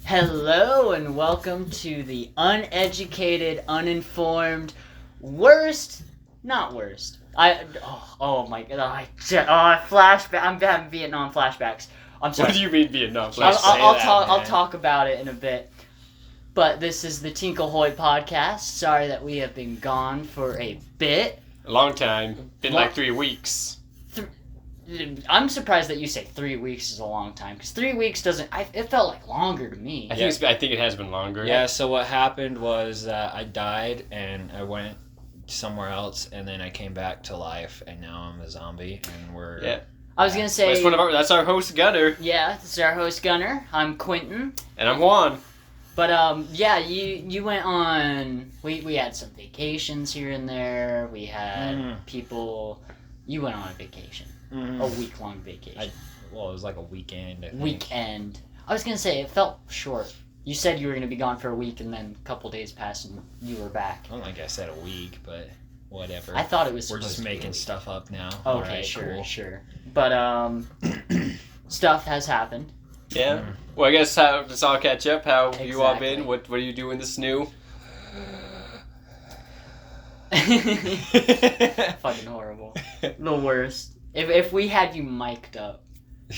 Hello and welcome to the uneducated, uninformed, worst, not worst. Oh my god, flashback. I'm having Vietnam flashbacks. I'm sorry. What do you mean Vietnam flashbacks? I'll talk about it in a bit. But this is the Tinkle podcast. Sorry that we have been gone for a bit. A long time. Been like 3 weeks. I'm surprised that you say 3 weeks is a long time, because 3 weeks doesn't. It felt like longer to me. I think it has been longer. Yeah. So what happened was I died and I went somewhere else, and then I came back to life, and now I'm a zombie, and we're. Yeah. I was gonna say. That's our host Gunnar. Yeah, this is our host Gunnar. I'm Quinton. And I'm Juan. But yeah, you went on. We had some vacations here and there. We had people. You went on a vacation. A week-long vacation. It was like a weekend, I think. Weekend. I was going to say, it felt short. You said you were going to be gone for a week, and then a couple days passed, and you were back. I don't think I said a week, but whatever. I thought it was We're just making stuff up now. Okay, right, sure. But, stuff has happened. Yeah. Well, I guess let's all catch up. How you all Exactly. been? What are you doing this new? Fucking horrible. The worst. If we had you mic'd up,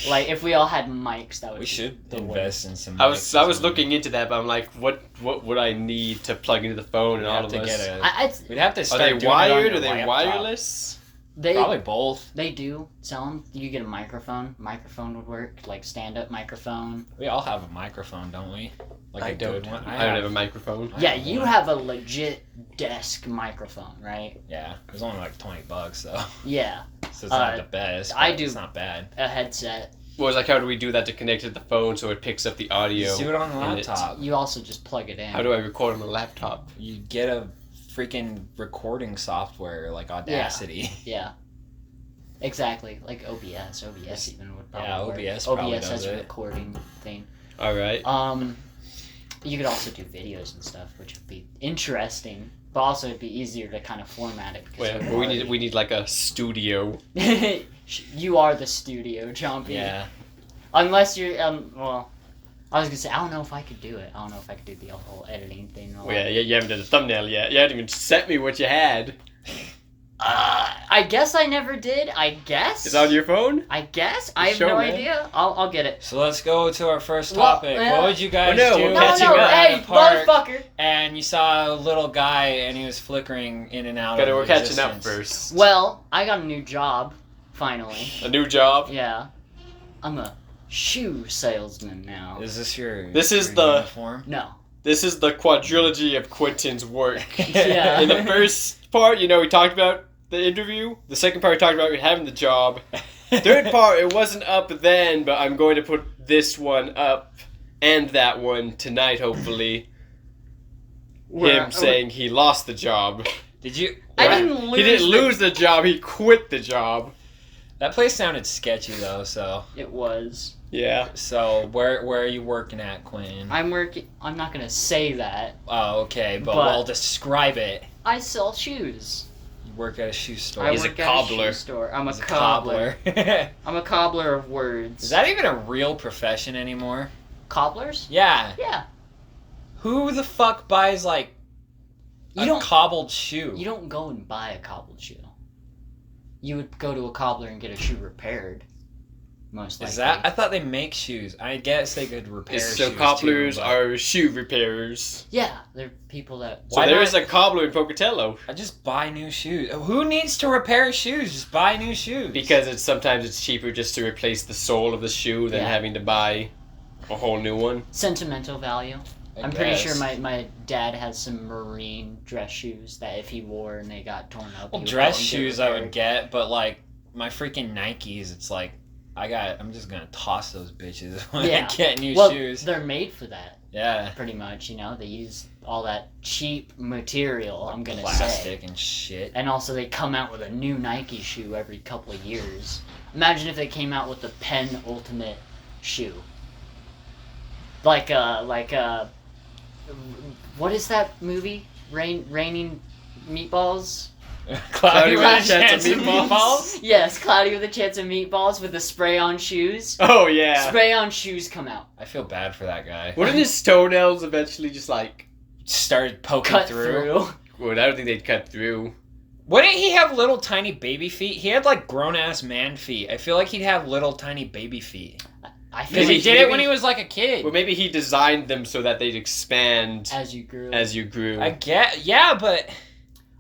like if we all had mics, that would We be should the invest worst. in some. I was looking into that, but I'm like, what would I need to plug into the phone and all of us? We'd have to Are start they doing it wired? on Are your they laptop. wireless? Probably both. They do sell them. You get a microphone. Microphone would work, like stand-up microphone. We all have a microphone, don't we? Like I a good don't. one. I don't have a microphone. Yeah, you have a legit desk microphone, right? Yeah, it was only like $20 though, Yeah, so it's not the best. I but do. It's not bad. a headset. Well, it's like, how do we do that to connect to the phone so it picks up the audio? Just do it on the in it? laptop. You also just plug it in. How do I record on a laptop? You get a freaking recording software like Audacity. Yeah. Exactly, like OBS. OBS even would probably Yeah, work. OBS probably OBS does has a it. recording thing. All right. You could also do videos and stuff, which would be interesting, but also it'd be easier to kind of format it. Well, we need like a studio. You are the studio, Chompy. Yeah. Unless you're, well, I was gonna say, I don't know if I could do it. I don't know if I could do the whole editing thing. And all Well, that. yeah, you haven't done the thumbnail yet. You haven't even sent me what you had. I guess I never did. I guess. It's on your phone? I guess. I have Sure, no man. idea. I'll get it. So let's go to our first Well, topic. yeah. What would you guys Well, no, do? we're No, catching no, up. hey, at a park motherfucker. And you saw a little guy and he was flickering in and out. We're of catching up existence. first. Well, I got a new job, finally. A new job. Yeah. I'm a shoe salesman now. Is this your? This is your the- uniform? No. This is the quadrilogy of Quinton's work. Yeah. In the first part, we talked about the interview. The second part, we talked about having the job. Third part, it wasn't up then, but I'm going to put this one up and that one tonight, hopefully. Him saying he lost the job. Did you? I didn't lose. He didn't lose the job, he quit the job. That place sounded sketchy though. So It was. Yeah. where are you working at, Quinn? I'm working. I'm not gonna say that. Oh, okay, but But- well, describe it. I sell shoes. You work at a shoe store. He's a work at cobbler. shoe store. I'm a He's cobbler. cobbler. I'm a cobbler of words. Is that even a real profession anymore? cobblers? Yeah. Yeah. Who the fuck buys like You a don't. cobbled shoe? You don't go and buy a cobbled shoe. You would go to a cobbler and get a shoe repaired. Most likely. Is that? I thought they make shoes. I guess they could repair So shoes cobblers too, but are shoe repairers. Yeah, they're people that. So Why there's not- a cobbler in Pocatello. I just buy new shoes. Who needs to repair shoes? Just buy new shoes. Because sometimes it's cheaper just to replace the sole of the shoe than Yeah. having to buy a whole new one. Sentimental value. I I'm pretty guess. sure my dad has some marine dress shoes that if he wore and they got torn up. Well, he would dress go and get shoes I would repaired. get, but like my freaking Nikes, it's like I'm just gonna toss those bitches when Yeah. I get new Well, shoes. they're made for that, Yeah. pretty much. They use all that cheap material. I'm gonna Plastic say, and shit. and also they come out with a new Nike shoe every couple of years. Imagine if they came out with the Penn Ultimate shoe, like what is that movie? Raining Meatballs. Cloudy with a Chance chance of of meatballs? meatballs? Yes, Cloudy with a Chance of Meatballs with the spray-on shoes. Oh yeah. Spray-on shoes come out. I feel bad for that guy. Wouldn't his toenails eventually just like? Started poking Cut through. through. Well, I don't think they'd cut through. Wouldn't he have little tiny baby feet? He had like grown ass man feet. I feel like he'd have little tiny baby feet. I feel Because he like did it when he was like a kid. Well, maybe he designed them so that they'd expand as you grew. as you grew. I get, yeah, but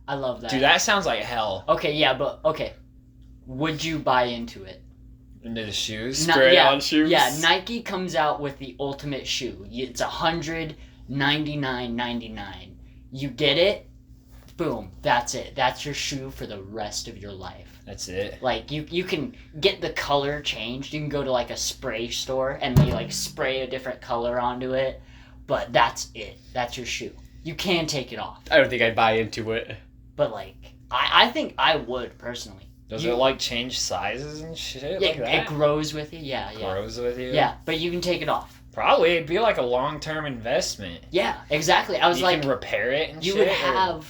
I love that. dude, that sounds like hell. Okay, yeah, but okay. Would you buy into it? Into the shoes. No, Spray-on shoes? Yeah, Nike comes out with the ultimate shoe. It's $199.99. You get it, boom, that's it. That's your shoe for the rest of your life. That's it. Like, you can get the color changed. You can go to, like, a spray store, and they, like, spray a different color onto it. But that's it. That's your shoe. You can take it off. I don't think I'd buy into it. But, like, I think I would, personally. Does it like change sizes and shit? Yeah, like that? it grows with you. Yeah, yeah. Grows with you. Yeah, but you can take it off. Probably it'd be like a long-term investment. Yeah, exactly. I was you like, can repair it and you shit. would or- have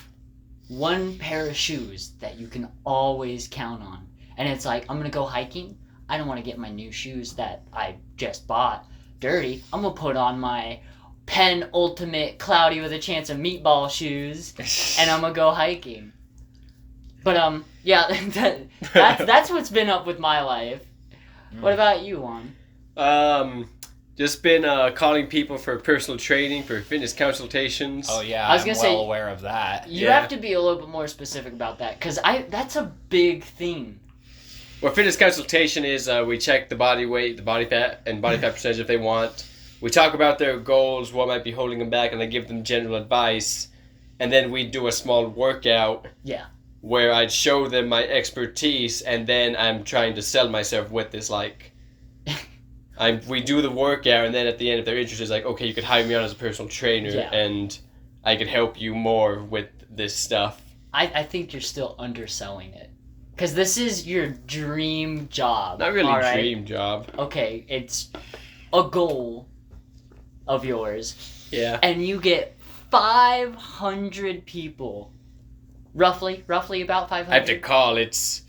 one pair of shoes that you can always count on. And it's like, I'm going to go hiking. I don't want to get my new shoes that I just bought dirty. I'm going to put on my Penn Ultimate Cloudy with a Chance of Meatball shoes, and I'm going to go hiking. But, yeah, that's what's been up with my life. What about you, Juan? Just been calling people for personal training, for fitness consultations. Oh yeah, I was I'm gonna well say- aware of that. You Yeah. have to be a little bit more specific about that, because that's a big thing. Well, fitness consultation is we check the body weight, the body fat, and body fat percentage if they want. We talk about their goals, what might be holding them back, and I give them general advice. And then we do a small workout. Yeah. Where I'd show them my expertise, and then I'm trying to sell myself with this, like... we do the workout, and then at the end, if they're interested, it's like, okay, you could hire me on as a personal trainer, Yeah. and I could help you more with this stuff. I think you're still underselling it. Because this is your dream job. Not really all right? dream job. Okay, it's a goal of yours. Yeah. And you get 500 people. Roughly about 500. I have to call.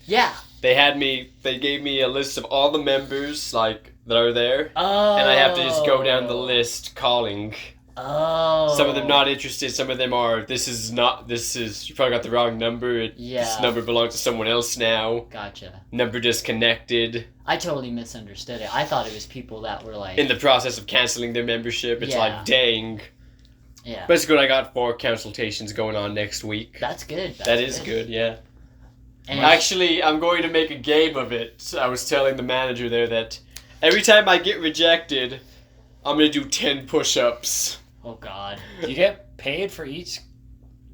Yeah. They gave me a list of all the members, like, that are there. Oh. And I have to just go down the list calling. Oh. Some of them not interested, some of them are, you probably got the wrong number. Yeah. This number belongs to someone else now. Gotcha. Number disconnected. I totally misunderstood it. I thought it was people that were like... In the process of canceling their membership, it's Yeah. like, dang. Yeah. But it's good, I got 4 consultations going on next week. That's good. That is good, yeah. And Actually, I'm going to make a game of it. I was telling the manager there that every time I get rejected, I'm going to do 10 push-ups. Oh, God. Do you get paid for each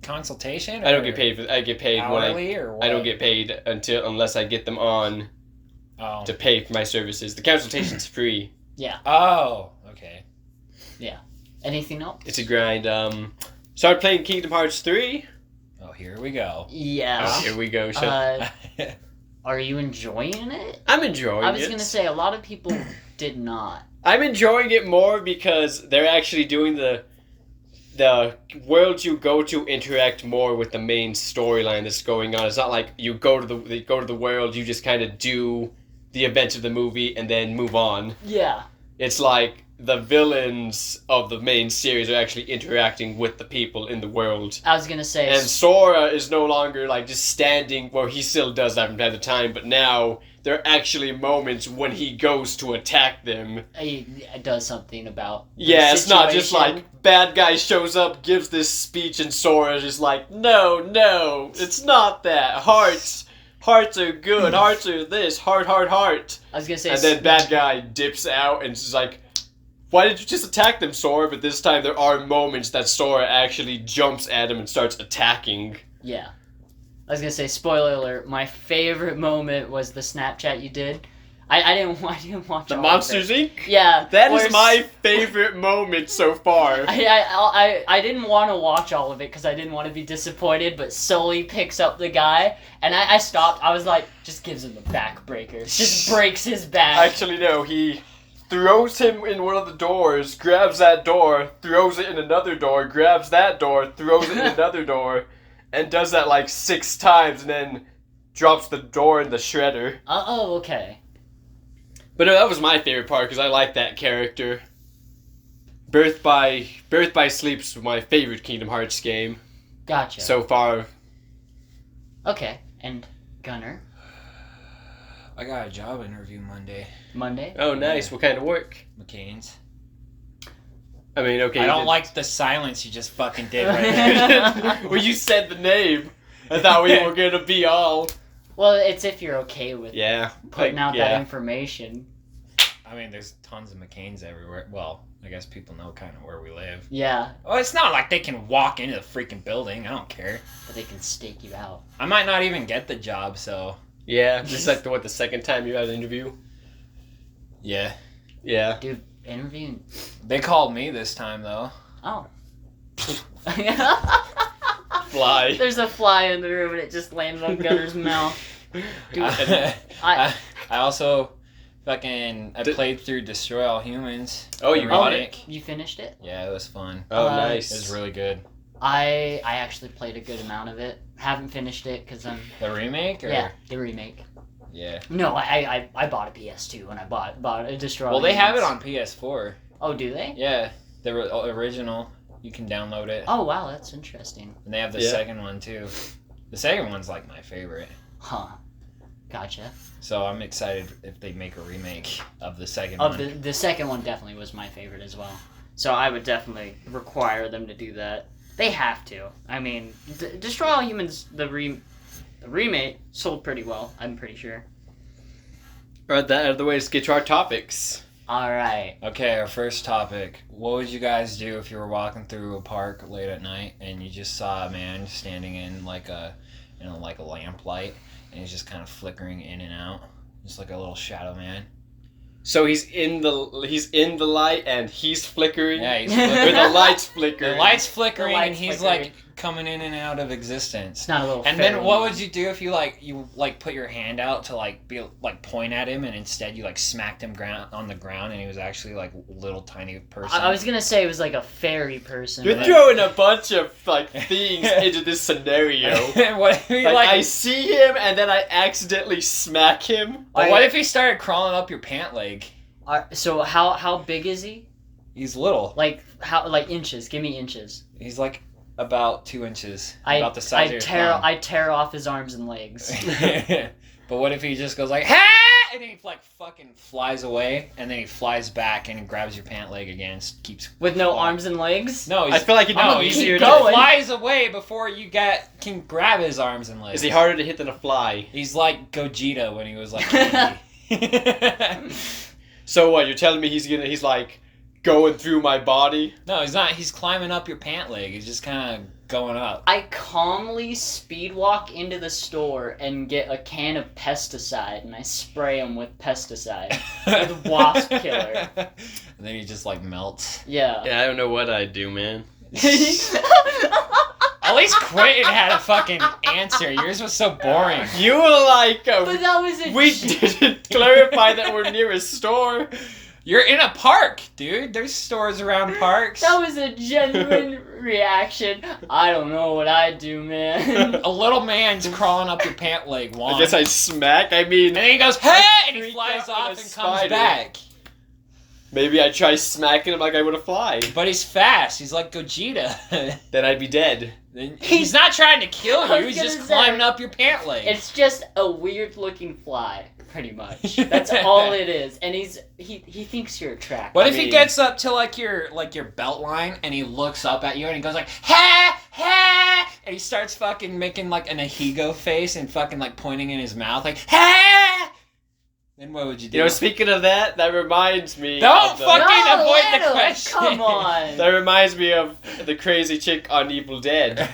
consultation? I don't or get paid I get paid hourly or what? I don't get paid unless I get them on Oh. to pay for my services. The consultation's free. Yeah. Oh. Okay. Anything else? It's a grind. Started playing Kingdom Hearts 3. Oh, here we go. Yeah. Oh, here we go. Are you enjoying it? I'm enjoying it. I was going to say, a lot of people did not. I'm enjoying it more because they're actually doing the worlds you go to interact more with the main storyline that's going on. It's not like you go to the world, you just kind of do the events of the movie and then move on. Yeah. It's like the villains of the main series are actually interacting with the people in the world. I was going to say... And Sora is no longer like just standing, well, he still does that from time to time, but now there are actually moments when he goes to attack them. He does something about the Yeah, it's not just situation. like bad guy shows up, gives this speech, and Sora is just like, no, it's not that. Hearts are good, hearts are this, heart. I was going to say... And then bad guy dips out and is like, why did you just attack them, Sora? But this time there are moments that Sora actually jumps at him and starts attacking. Yeah. I was going to say, spoiler alert, my favorite moment was the Snapchat you did. I didn't watch The all of it. Monsters Inc.? Yeah. That where is my favorite moment so far. I didn't want to watch all of it because I didn't want to be disappointed, but Sully picks up the guy, and I stopped. I was like, just gives him the backbreaker. Just breaks his back. Actually, no, he throws him in one of the doors, grabs that door, throws it in another door, grabs that door, throws it in another door, and does that like 6 times and then drops the door in the shredder. Oh, okay. But no, that was my favorite part because I like that character. Birth by Sleep's my favorite Kingdom Hearts game Gotcha. so far. Okay, and Gunnar, I got a job interview Monday. Oh, nice. What kind of work? McCain's. I mean, okay. I you don't did- like the silence you just fucking did right there. Well, you said the name. I thought we were gonna be all. Well, it's if you're okay with Yeah. putting out that yeah. information. I mean, there's tons of McCain's everywhere. Well, I guess people know kind of where we live. Yeah, Well, it's not like they can walk into the freaking building. I don't care. but they can stake you out. I might not even get the job, so... Yeah. This is like the second time you had an interview? Yeah. Yeah. Dude, interviewing. They called me this time, though. Oh. Fly. There's a fly in the room and it just landed on Gunnar's mouth. Dude, I also fucking... I played through Destroy All Humans. Oh, you the got remake. you finished it? Yeah, it was fun. Oh, Uh, It nice. was really good. I actually played a good amount of it. Haven't finished it because I'm... The remake? Or? Yeah, the remake. Yeah. No, I bought a PS2 and I bought a Destroy. Well, All they have it Humans. on PS4. Oh, do they? Yeah, the original. You can download it. Oh, wow, that's interesting. And they have the Yeah. second one, too. The second one's, like, my favorite. Huh. Gotcha. So I'm excited if they make a remake of the second Of one. the second one definitely was my favorite as well. So I would definitely require them to do that. They have to. I mean, Destroy All Humans, the remake sold pretty well, I'm pretty sure. Alright, that out of the way, let's get to our topics. Alright. Okay, our first topic. What would you guys do if you were walking through a park late at night and you just saw a man standing in like a lamplight and he's just kind of flickering in and out, just like a little shadow man? So he's in the light and he's flickering. Yeah, he's Or flickering. the light's flickering. The light's flickering The light's and he's flickering. like coming in and out of existence. It's not a little And fairy. then what would you do if you put your hand out to point at him and instead you smacked him on the ground and he was actually like a little tiny person? I was gonna say it was like a fairy person. You're but- throwing a bunch of things into this scenario. What if he I see him and then I accidentally smack him. But what if he started crawling up your pant leg? So how big is he? He's little. Like inches? Give me inches. He's like about 2 inches. I about the size of your thumb. I tear off his arms and legs. But what if he just goes like, ha! And he fucking flies away, and then he flies back and he grabs your pant leg again and keeps With no flying. arms and legs? No, I feel like it'd no, be he's easier keep to... going. flies away before you can grab his arms and legs. Is he harder to hit than a fly? He's like Gogeta when he was like baby. So what, you're telling me he's like going through my body? No, he's not. He's climbing up your pant leg. He's just kind of going up. I calmly speed walk into the store and get a can of pesticide and I spray him with pesticide. With wasp killer. And then he just melts. Yeah. Yeah, I don't know what I'd do, man. At least Quinton had a fucking answer. Yours was so boring. You were like, But that was a we didn't clarify that we're near a store. You're in a park, dude. There's stores around parks. That was a genuine reaction. I don't know what I'd do, man. A little man's crawling up your pant leg, Juan. I guess I smack. I mean, And then he goes, hey! And he freaked flies out off like a and comes spider. back. maybe I'd try smacking him like I would a fly. But he's fast. He's like Gogeta. Then I'd be dead. He's not trying to kill I you. was He's just gonna say, climbing up your pant leg. It's just a weird looking fly, pretty much. That's all it is. And he thinks you're attractive. What I if he mean- gets up to your belt line and he looks up at you and he goes like, ha, ha, and he starts fucking making like an ahigo face and fucking pointing in his mouth like, ha. Then what would you do? You know, speaking of that, that reminds me. Don't of the- fucking avoid the Adam, question. Come on. That reminds me of the crazy chick on Evil Dead.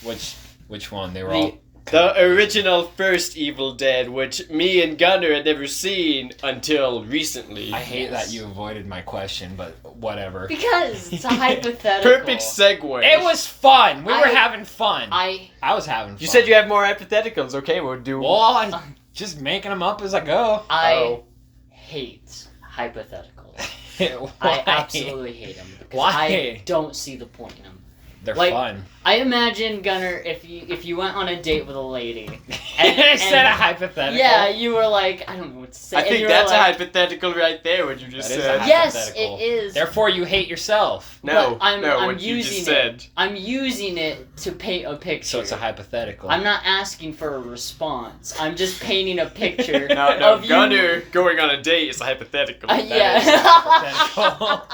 Which one? They were The- all. The original first Evil Dead, which me and Gunnar had never seen until recently. I hate Yes. that you avoided my question, but whatever. Because it's a hypothetical. Perfect segue. It was fun. We were I- having fun. I I was having fun. You said you have more hypotheticals. Okay, we'll do. Well, I'm just making them up as I go. Oh. hate hypotheticals. Why? I absolutely hate them. Why? I don't see the point in them. They're Like, fun. I imagine, Gunnar, if you went on a date with a lady, Instead of hypothetical. yeah, you were like, I don't know what to say. I and think you were that's a like, hypothetical right there, what you just That is said. a yes, hypothetical. it is. Therefore, you hate yourself. No, But I'm what you using just it. said. I'm using it to paint a picture. So it's a hypothetical. I'm not asking for a response. I'm just painting a picture No, of Gunnar you. going on a date is a hypothetical. That Yeah. is a hypothetical.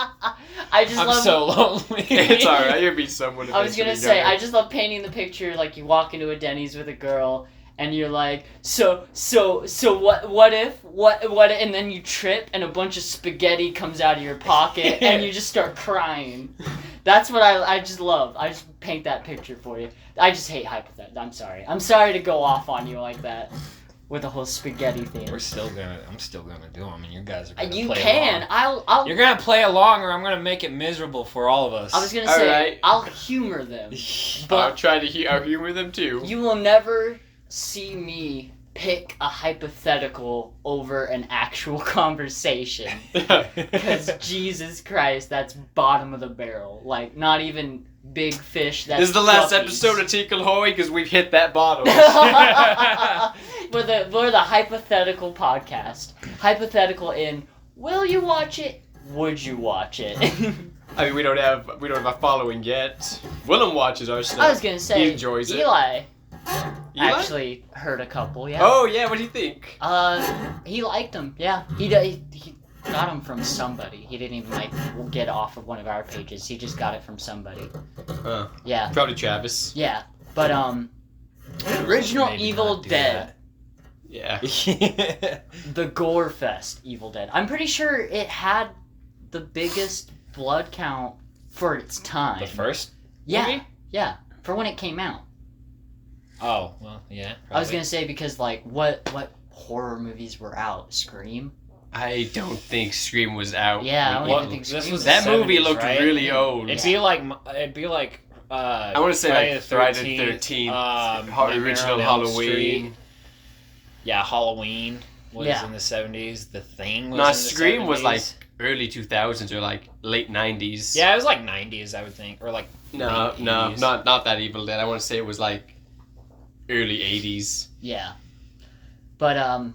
I just I'm love. so lonely. It's alright, you'll be someone I was gonna eventually, say, Gunnar. I just love painting the picture like you walk into a Denny's with a girl and you're like, so what if, and then you trip and a bunch of spaghetti comes out of your pocket and you just start crying. That's what I just love. I just paint that picture for you. I just hate hypotheticals. I'm sorry to go off on you like that with the whole spaghetti thing. I'm still gonna do them, and you guys are gonna You play can. along. I'll. You're gonna play along, or I'm gonna make it miserable for all of us. I was gonna say, Alright. I'll humor them, I'll but try to I'll humor them too. you will never see me pick a hypothetical over an actual conversation. Because Jesus Christ, that's bottom of the barrel. Like, not even big fish. That's This is the last fluffies. episode of Tinkle Hoy because we've hit that bottom. we're the hypothetical podcast. Hypothetical in, will you watch it? Would you watch it? I mean, we don't have a following yet. Willem watches our stuff. I was gonna say, He enjoys it. Eli Eli? actually heard a couple, yeah. Oh yeah, what do you think? He liked them, yeah. He got them from somebody. He didn't even like get off of one of our pages. He just got it from somebody. Yeah, Probably Travis. yeah. But original Maybe Evil not do Dead, Yeah. the Gore Fest Evil Dead. I'm pretty sure it had the biggest blood count for its time. The first Yeah, movie? yeah. For when it came out. Oh, well, yeah. I was probably. gonna say because like what horror movies were out? Scream. I don't think Scream was out. Yeah, I don't What- even think this Scream was That the movie 70s, looked right? really old. It'd be like I want to say like Friday the 13th, original Nightmare on Elm Halloween. Street. Yeah, Halloween was Yeah. in the 70s. The Thing was No, in the Scream 70s. was like early 2000s or like late 90s. Yeah, it was like 90s, I would think, or like No, late no, 80s. not that Evil Dead. I want to say it was like early 80s. Yeah. But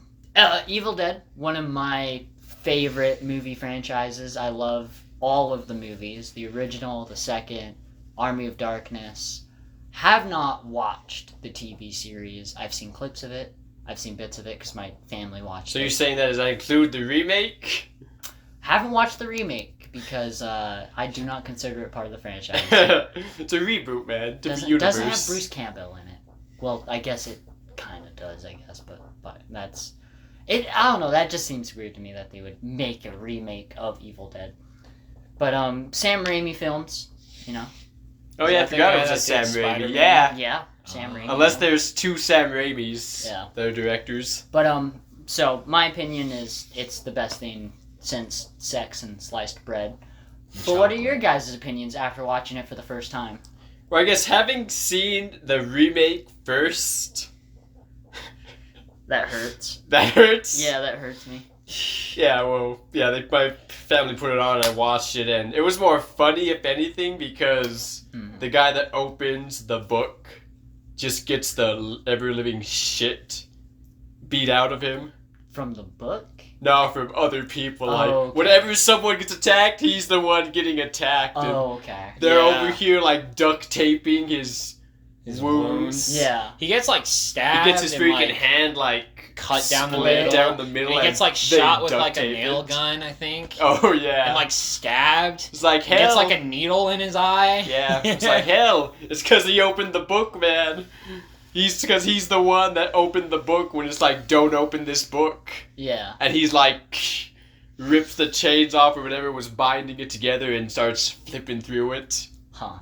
Evil Dead, one of my favorite movie franchises. I love all of the movies. The original, the second, Army of Darkness. Have not watched the TV series. I've seen clips of it. I've seen bits of it because my family watched So it. you're saying that as I include the remake? Haven't watched the remake because I do not consider it part of the franchise. It's a reboot, man. To the Doesn't universe. have Bruce Campbell in it. Well, I guess it kind of does, I guess, but that's it. I don't know. That just seems weird to me that they would make a remake of Evil Dead. But Sam Raimi films, you know. Oh yeah, I Is that the forgot guy it was a that Sam did Raimi. Spider-Man? Yeah. Yeah, Sam Raimi. Unless there's two Sam Raimis. Yeah. They're directors. But so my opinion is it's the best thing since Sex and Sliced Bread. But what are your guys' opinions after watching it for the first time? Well, I guess having seen the remake first, That hurts. that hurts. Yeah, that hurts me. Yeah, well, yeah, my family put it on and I watched it, and it was more funny, if anything, because the guy that opens the book just gets the ever-living shit beat out of him. From the book? No, from other people. Like, okay. whenever someone gets attacked, he's the one getting attacked. and Oh, okay. they're Yeah. over here, like, duct taping his wounds. Yeah. He gets like He stabbed. gets his and, freaking like, hand, like, cut down the split middle. down the middle. And he gets and like they shot with duct like a tape nail it. gun, I think. Oh, yeah. And like stabbed. It's like, He hell. gets like a needle in his eye. Yeah, it's like, hell. It's because he opened the book, man. Because he's the one that opened the book when it's like, don't open this book. Yeah. And he's like, rips the chains off or whatever was binding it together and starts flipping through it. Huh.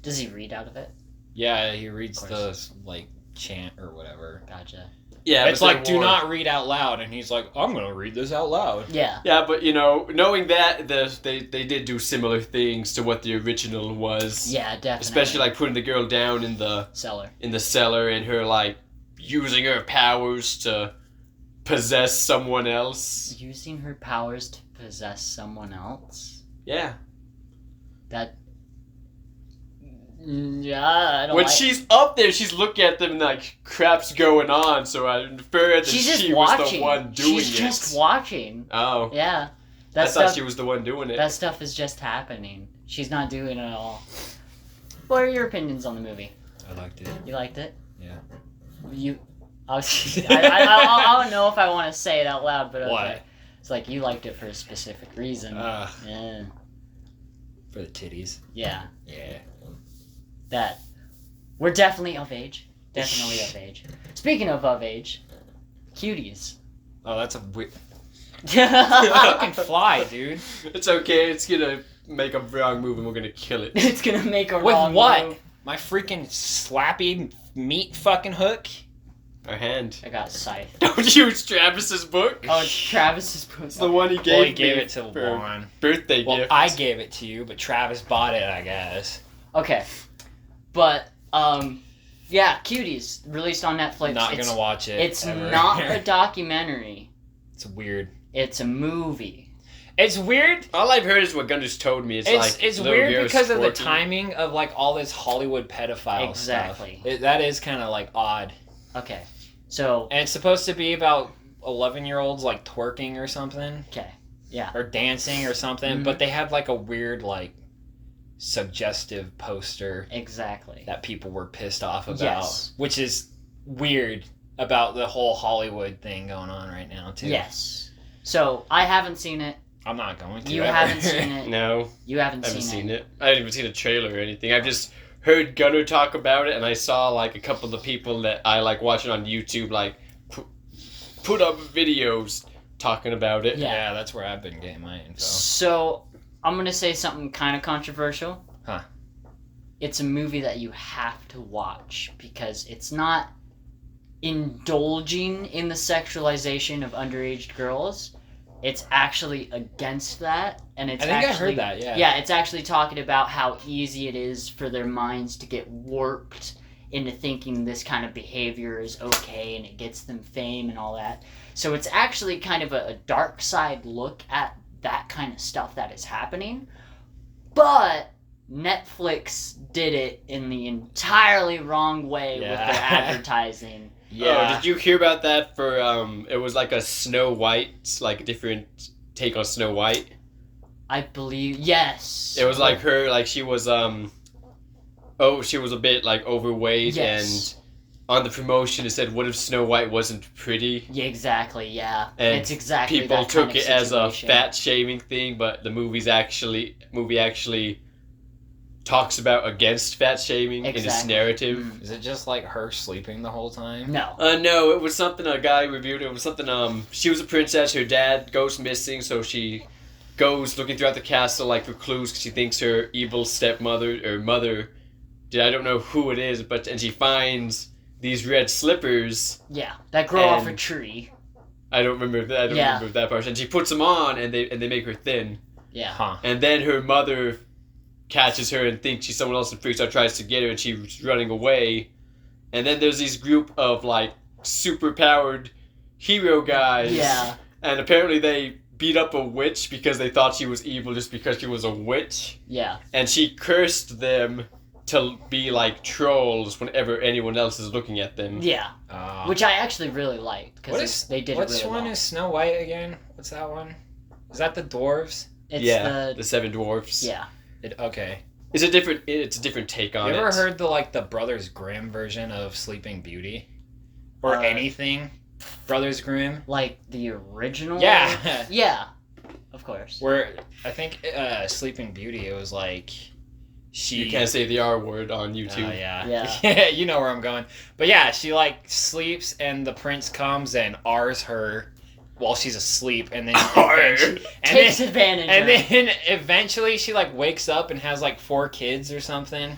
Does he read out of it? Yeah, he reads Of the course. like chant or whatever. Gotcha. Yeah, It's but like, then do war- not read out loud, and he's like, I'm gonna read this out loud. Yeah. Yeah, but you know, knowing that, they did do similar things to what the original was. Yeah, definitely. Especially like putting the girl down in the Cellar. cellar and her like using her powers to possess someone else. Using her powers to possess someone else? Yeah. That... Yeah, I don't When like. she's up there, she's looking at them and like crap's going on. So I infer that She's just she watching. was the one doing She's it. just watching. Oh, Yeah. I That thought stuff. she was the one doing it. That stuff is just happening. She's not doing it at all. What are your opinions on the movie? I liked it. You liked it? Yeah. You. I don't know if I want to say it out loud, but okay. What? It's like you liked it for a specific reason. Yeah. For the titties. Yeah. Yeah. That. We're definitely of age. Definitely of age. Speaking of age, cuties. Oh, that's a weird. It's Fucking fly, dude. It's okay. It's gonna make a wrong move and we're gonna kill it. gonna make a With wrong what? move. My freaking slappy meat fucking hook? A hand. I got scythe. Don't use Travis's book. Oh, it's Travis's book. It's the one he gave Well, me he gave it to for Juan. birthday Well, gift. I gave it to you, but Travis bought it, I guess. Okay, but yeah, Cuties released on Netflix. Not gonna watch it. It's ever. not a documentary. It's weird. It's a movie. It's weird. All I've heard is what Gunner's told me. It's like It's little weird girls because of the twerking. timing of like all this Hollywood pedophile Exactly. stuff. That is kind of like odd. Okay, so And it's supposed to be about 11-year-olds like twerking or something. okay, yeah, Or dancing or something, Mhm. but they had like a weird like suggestive poster exactly. that people were pissed off about, Yes. which is weird about the whole Hollywood thing going on right now too. Yes. So I haven't seen it. I'm not going to. You ever. haven't seen it. No, You haven't I haven't seen seen it. it. I haven't even seen a trailer or anything. I've just heard Gunner talk about it, and I saw like a couple of people that I like watching on YouTube like put up videos talking about it. Yeah. Yeah, that's where I've been getting my info. So I'm gonna say something kind of controversial. Huh. It's a movie that you have to watch because it's not indulging in the sexualization of underage girls. It's actually against that, and it's I think actually, I heard that. Yeah. Yeah, it's actually talking about how easy it is for their minds to get warped into thinking this kind of behavior is okay and it gets them fame and all that. So it's actually kind of a dark side look at that kind of stuff that is happening. But Netflix did it in the entirely wrong way with their Yeah. advertising. Oh, did you hear about that? For it was like a Snow White, like a different take on Snow White. I believe, yes. It was like her, like she was she was a bit like overweight, Yes. and on the promotion it said, "What if Snow White wasn't pretty?" Yeah, exactly, yeah. And it's exactly People that took kind of it as a situation. fat shaming thing, but the movie actually talks about against fat shaming in its Exactly. narrative. Mm. Is it just like her sleeping the whole time? No. No, it was something a guy reviewed. It was something. She was a princess. Her dad goes missing, so she goes looking throughout the castle like for clues because she thinks her evil stepmother or mother. I don't know who it is, and she finds these red slippers. Yeah, that grow off a And- tree. I don't remember that. I don't Yeah. remember that part. And she puts them on, and they make her thin. Yeah. Huh. And then her mother catches her and thinks she's someone else and freaks out, tries to get her, and she's running away. And then there's these group of like super powered hero guys. Yeah. And apparently they beat up a witch because they thought she was evil just because she was a witch. Yeah. And she cursed them to be like trolls whenever anyone else is looking at them. Yeah. Which I actually really liked what because is they did it Which really one well. is Snow White again? What's that one? Is that the dwarves? It's yeah, the the Seven Dwarfs. yeah. Okay. It's a different take on You it. ever heard the Brothers Grimm version of Sleeping Beauty? Or anything? Brothers Grimm? Like the original. Yeah. Yeah. Of course. Where I think Sleeping Beauty, it was like she. You can't say the R word on YouTube. Oh, yeah. Yeah. You know where I'm going. But yeah, she like sleeps and the prince comes and R's her while she's asleep, and then Takes advantage. and of it. then eventually she like wakes up and has like 4 kids or something,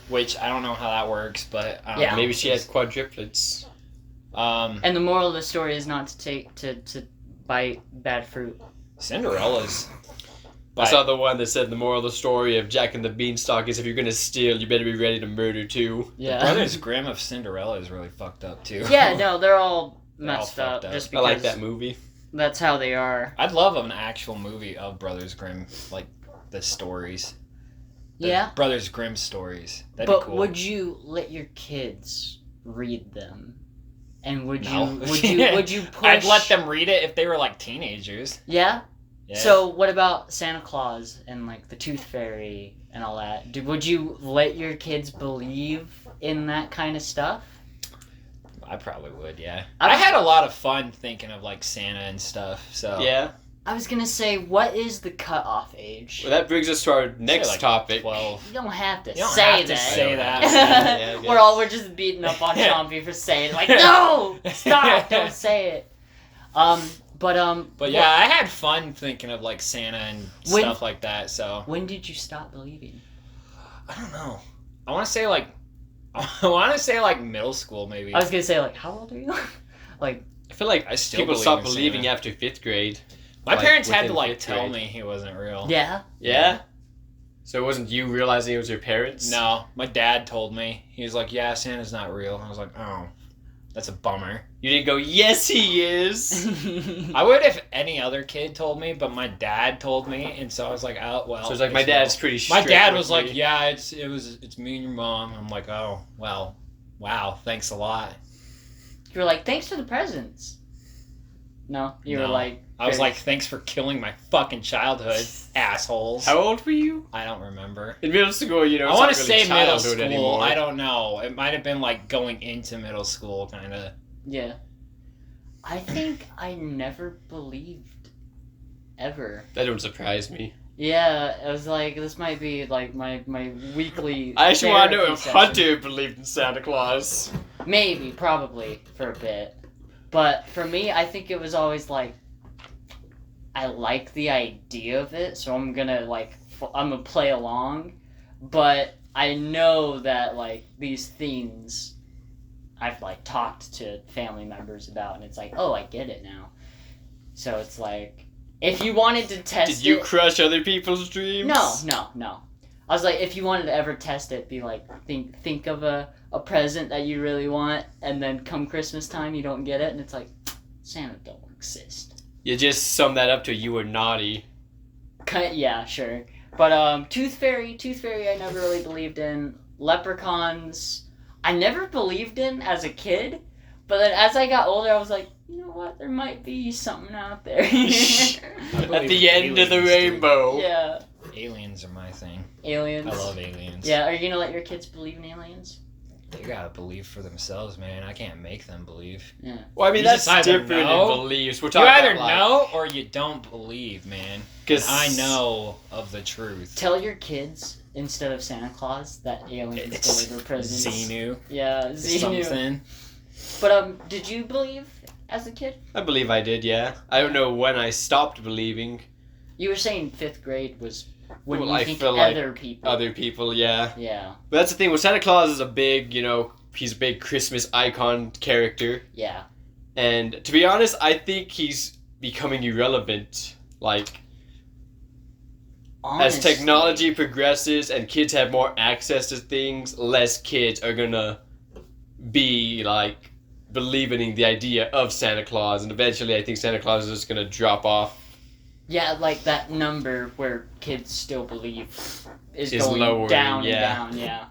which I don't know how that works, but Yeah. Maybe she has quadruplets. And the moral of the story is not to take to bite bad fruit. Cinderella's. I saw the one that said the moral of the story of Jack and the Beanstalk is if you're gonna steal, you better be ready to murder too. Yeah. Brothers Grimm of Cinderella is really fucked up too. Yeah. No, they're all They're all messed fucked up up. just I because like that movie. that's how they are. I'd love an actual movie of Brothers Grimm, like the stories. Yeah. Brothers Grimm stories. That'd But be cool. would you let your kids read them? And would No. you push? I'd let them read it if they were like teenagers. Yeah. Yeah. So what about Santa Claus and like the Tooth Fairy and all that? Would you let your kids believe in that kind of stuff? I probably would, yeah. I I had a lot of fun thinking of like Santa and stuff. So Yeah. I was gonna say, what is the cutoff age? Well, that brings us to our next like topic. 12. You don't have to You don't say have to that. say that. Yeah, I guess. we're just beating up on Chompy for saying it. Like, no, stop, don't say it. But yeah, I had fun thinking of like Santa and stuff like that. So when did you stop believing? I don't know. I want to say like middle school maybe. I was gonna say, like, how old are you? Like, I feel like I still people believe stop in believing Santa. after 5th grade. My like, parents had to within like fifth tell grade. me he wasn't real. yeah. Yeah? So it wasn't you realizing it was your parents? No, my dad told me. He was like, "Yeah, Santa's not real." I was like, "Oh, that's a bummer." You didn't go, yes, he is. I would if any other kid told me, but my dad told me, and so I was like, "Oh, well." So it's like, my it's dad's real. pretty My strict dad with was like, me. "Yeah, it's me and your mom." I'm like, "Oh, well, wow, thanks a lot." You were like, thanks for the presents. No, you were No. like. I was very- like, "Thanks for killing my fucking childhood, assholes." How old were you? I don't remember. In middle school, you know, I it's want not to really say middle childhood school. anymore. I don't know. It might have been like going into middle school, kind of. Yeah. I think I never believed. Ever. That don't surprise me. Yeah, it was like, this might be like my weekly. I actually want to know therapy if session. Hunter believed in Santa Claus. Maybe, probably, for a bit. But for me, I think it was always like, I like the idea of it, so I'm gonna play along. But I know that like these things I've like talked to family members about, and it's like, oh, I get it now. So it's like, if you wanted to test Did you it, crush other people's dreams? no. I was like, if you wanted to ever test it, be like, think of a present that you really want, and then come Christmas time, you don't get it, and it's like, Santa don't exist. You just sum that up to you were naughty. Yeah, sure. But Tooth Fairy, I never really believed in. Leprechauns, I never believed in as a kid, but then as I got older, I was like, you know what? There might be something out there. At the end of the rainbow. Yeah. Aliens are my thing. Aliens. I love aliens. Yeah, are you gonna let your kids believe in aliens? They gotta believe for themselves, man. I can't make them believe. Yeah. Well, I mean, You that's just either different know- in beliefs. We're You talking either about, like, know or you don't believe, man. 'cause I know of the truth. Tell your kids, instead of Santa Claus, that aliens It's deliver presents. Xenu. Yeah, Xenu. Something. But did you believe as a kid? I believe I did, yeah. I don't know when I stopped believing. You were saying 5th grade was when Well, you I think feel like other people. Other people, yeah. Yeah, But that's the thing, with Santa Claus is a big, he's a big Christmas icon character. yeah. And to be honest, I think he's becoming irrelevant. Like, as Honestly. technology progresses and kids have more access to things, less kids are gonna be, like, believing in the idea of Santa Claus. And eventually I think Santa Claus is just gonna drop off. Yeah, like that number where kids still believe is Is going lowering, down yeah. and down, yeah.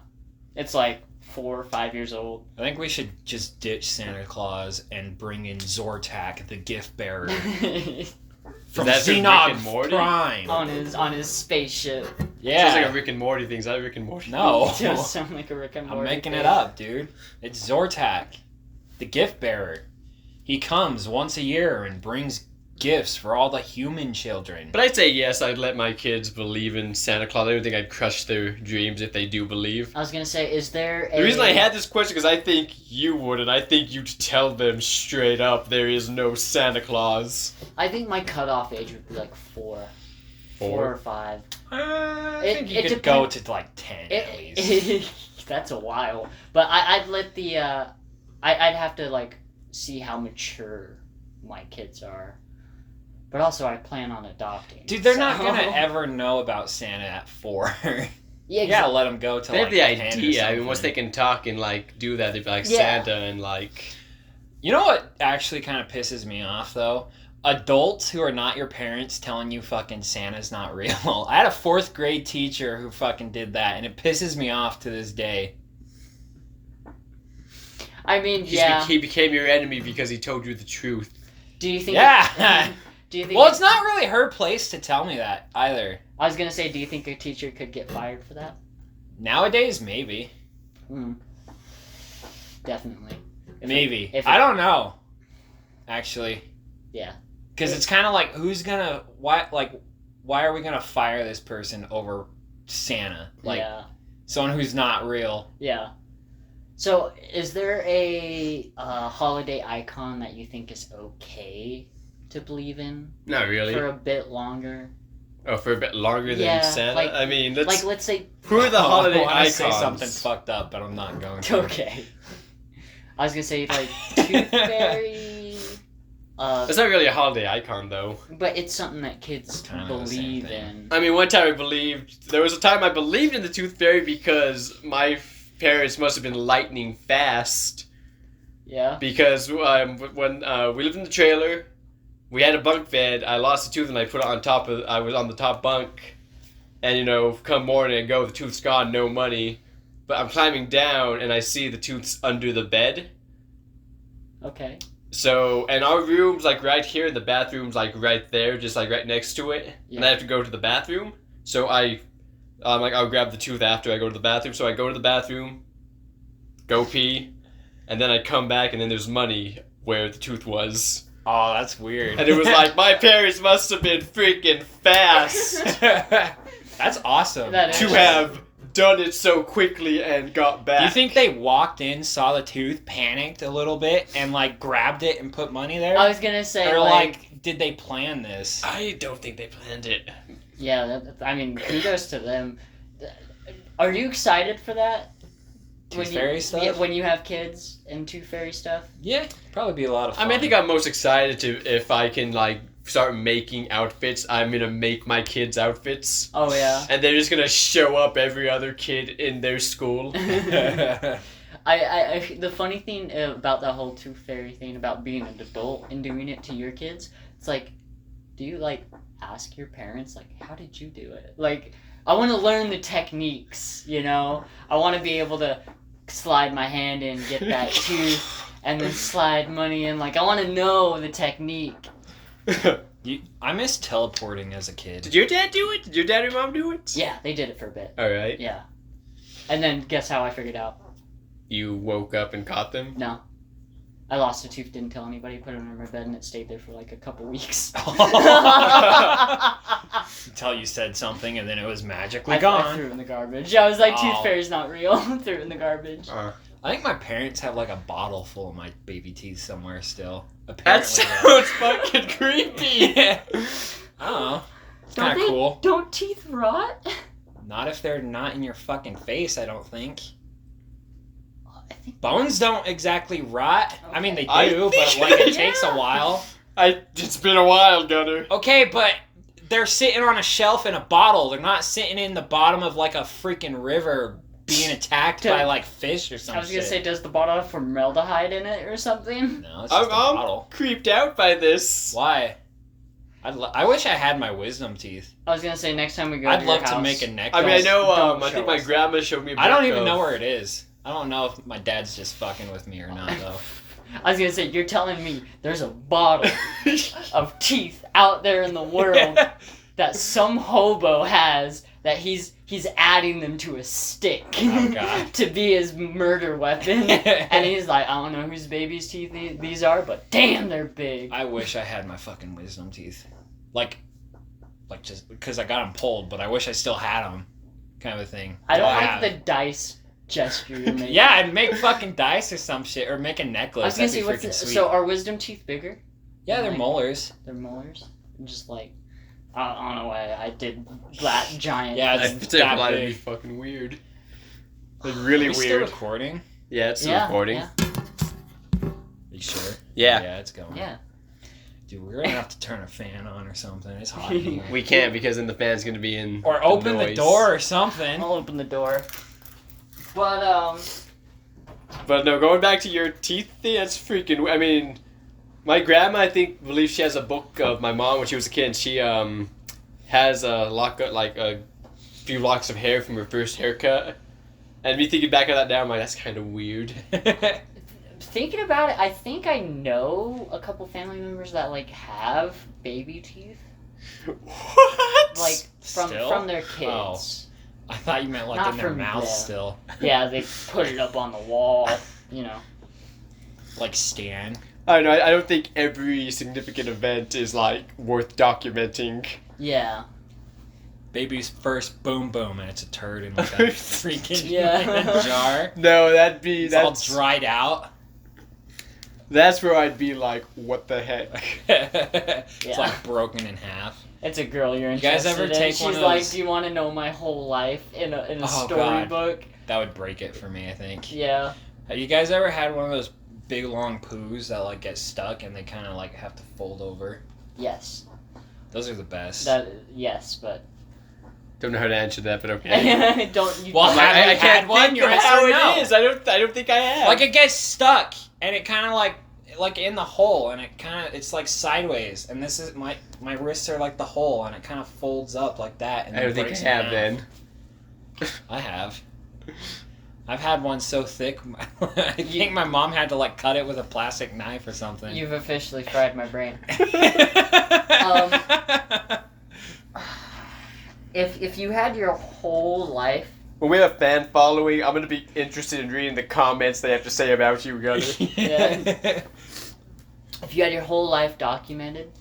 It's like 4 or 5 years old. I think we should just ditch Santa Claus and bring in Zortak, the gift bearer from that from Rick Xenon and Morty? Prime. on his spaceship. Yeah. Sounds like a Rick and Morty thing. Is that a Rick and Morty? No. It does sound like a Rick and I'm Morty making thing. it up, dude. It's Zortak, the gift bearer. He comes once a year and brings gifts for all the human children. But I'd say yes, I'd let my kids believe in Santa Claus. I don't think I'd crush their dreams if they do believe. I was gonna say, is there a... The reason I had this question is I think you would, and I think you'd tell them straight up there is no Santa Claus. I think my cutoff age would be like 4. 4 or 5. I It- think you it could go to like 10 at least. That's a while. But I'd let the... I'd have to, like, see how mature my kids are. But also, I plan on adopting. Dude, they're not so- gonna ever know about Santa at 4. Yeah, You gotta let them go to They like have the 10 or idea. I mean, once something. they can talk and, like, do that, they'd be like Yeah. Santa and, like... You know what actually kind of pisses me off though? adults who are not your parents telling you fucking Santa's not real. I had a 4th grade teacher who fucking did that, and it pisses me off to this day. I mean, yeah. He became your enemy because he told you the truth. Do you think? Yeah. Do you think? Well, it's not really her place to tell me that either. I was gonna say, do you think a teacher could get fired for that? Nowadays, maybe. Definitely. Maybe. If I don't know. Actually. Yeah. Because it's kind of like, why are we gonna fire this person over Santa? Like, yeah. someone who's not real. Yeah. So, is there a holiday icon that you think is okay to believe in? Not really. For a bit longer? Oh, for a bit longer than Santa? Like, I mean, let's say... Who are the holiday I want to icons? say something fucked up, but I'm not going to. Okay. I was going to say, like, Tooth Fairy... It's not really a holiday icon, though. But it's something that kids believe in. I mean, one time there was a time I believed in the Tooth Fairy because my parents must have been lightning fast. Yeah? Because when we lived in the trailer, we had a bunk bed. I lost a tooth and I put it on top of. I was on the top bunk, and come morning and go, the tooth's gone, no money. But I'm climbing down and I see the tooth's under the bed. Okay. So, and our room's like right here, and the bathroom's like right there, just like right next to it. Yeah. And I have to go to the bathroom. So I'm like, I'll grab the tooth after I go to the bathroom. So I go to the bathroom, go pee, and then I come back, and then there's money where the tooth was. Oh, that's weird. And it was like, my parents must have been freaking fast. That's awesome. To have done it so quickly and got back. Do you think they walked in, saw the tooth, panicked a little bit, and like grabbed it and put money there? I was gonna say, or like, did they plan this? I don't think they planned it. Yeah, I mean, kudos to them. Are you excited for that? Tooth Fairy stuff? Yeah, when you have kids and Tooth Fairy stuff? Yeah, probably be a lot of fun. I mean, I think I'm most excited if I can like start making outfits. I'm gonna make my kids outfits. Oh yeah. And they're just gonna show up every other kid in their school. The funny thing about that whole Tooth Fairy thing about being an adult and doing it to your kids, it's like, do you like ask your parents like, how did you do it? Like, I want to learn the techniques, I want to be able to slide my hand in, get that tooth, and then slide money in. Like, I want to know the technique. I miss teleporting as a kid. Did your dad do it? Did your dad or mom do it? Yeah, they did it for a bit. All right. Yeah. And then guess how I figured out? You woke up and caught them? No. I lost a tooth, didn't tell anybody, put it under my bed, and it stayed there for like a couple weeks. Until you said something, and then it was magically I gone. threw it in the garbage. I was like, Tooth Fairy's not real. Threw it in the garbage. I think my parents have like a bottle full of my baby teeth somewhere still. That Apparently, sounds fucking creepy. I don't know. It's kind of cool. Don't teeth rot? Not if they're not in your fucking face, I don't think. I think Bones don't exactly rot. Okay. I mean, they do, but like it takes a while. It's been a while, Gunnar. Okay, but they're sitting on a shelf in a bottle. They're not sitting in the bottom of like a freaking river being attacked by like fish or something. I was gonna say, does the bottle have formaldehyde in it or something? No, it's just a bottle. I'm creeped out by this. Why? I wish I had my wisdom teeth. I was gonna say, next time we go I'd to your love house, to make a necklace. I mean, I know. Don't I think show my us. grandma showed me. I don't even know where it is. I don't know if my dad's just fucking with me or not, though. I was gonna say, you're telling me there's a bottle of teeth out there in the world that some hobo has, that he's adding them to a stick to be his murder weapon, and he's like, I don't know whose baby's teeth these are, but damn, they're big. I wish I had my fucking wisdom teeth, like just because I got them pulled, but I wish I still had them, kind of a thing. I don't like the dice gesture you're making. Yeah, I'd make fucking dice or some shit, or make a necklace. I was gonna That'd say, be freaking sweet. so are wisdom teeth bigger? Yeah, they're Like, molars. They're molars? Just like, I don't know why I did that giant. Yeah, I it's think that that'd be big. fucking weird. Like really Are we still weird. recording? Yeah, it's still recording. Yeah. Are you sure? Yeah. Yeah, it's going. Yeah. Dude, we're gonna have to turn a fan on or something. It's hot in here. We can't because then the fan's gonna be in. Or open the noise. door or something. I'll open the door. But But no, going back to your teeth thing, that's freaking. I mean, My grandma, I think, believes she has a book of my mom when she was a kid. And she has a few locks of hair from her first haircut. And me thinking back on that now, I'm like, that's kind of weird. Thinking about it, I think I know a couple family members that like have baby teeth, What? like from their Oh. kids. I thought you meant like Not in their from mouth them. still. Yeah, they put it up on the wall. You know. Like Stan. I don't know. I don't think every significant event is like worth documenting. Yeah. Baby's first boom boom, and it's a turd in like a freaking Yeah. jar. No, It's all dried out. That's where I'd be like, what the heck? It's Yeah. like broken in half. It's a girl you're You guys interested ever in. take She's one of like, those- do you want to know my whole life in a Oh, storybook? That would break it for me, I think. Yeah. Have you guys ever had one of those big long poos that like get stuck and they kind of like have to fold over? Yes. Those are the best. Yes, but Don't know how to answer that, but okay. don't you? Well, don't- have you I can't had one? think Your of answer how no. it is. I don't think I have. Like it gets stuck and it kind of like in the hole and it's like sideways and this is my wrists are like the hole and it kind of folds up like that and I don't think I breaks in have half. then. I have. I've had one so thick I think my mom had to like cut it with a plastic knife or something. You've officially fried my brain. If you had your whole life, When we have a fan following, I'm going to be interested in reading the comments they have to say about you, Gunnar. Yeah. if you had your whole life documented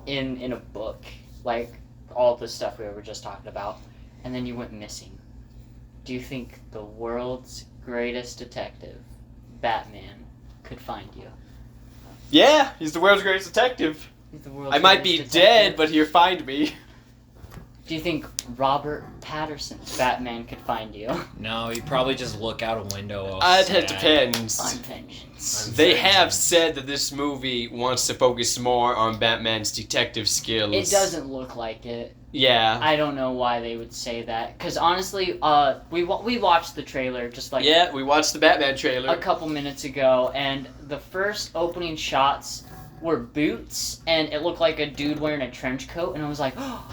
in a book, like all the stuff we were just talking about, and then you went missing, do you think the world's greatest detective, Batman, could find you? Yeah, he's the world's greatest detective. He's the world's I might be greatest dead, detective. but he'll find me. Do you think Robert Patterson's Batman could find you? No, you probably just look out a window. all It sad. depends. On vengeance. They have said that this movie wants to focus more on Batman's detective skills. It doesn't look like it. Yeah. I don't know why they would say that. Because honestly, we watched the trailer just like Yeah, we watched the Batman trailer. a couple minutes ago, and the first opening shots were boots, and it looked like a dude wearing a trench coat, and I was like, oh,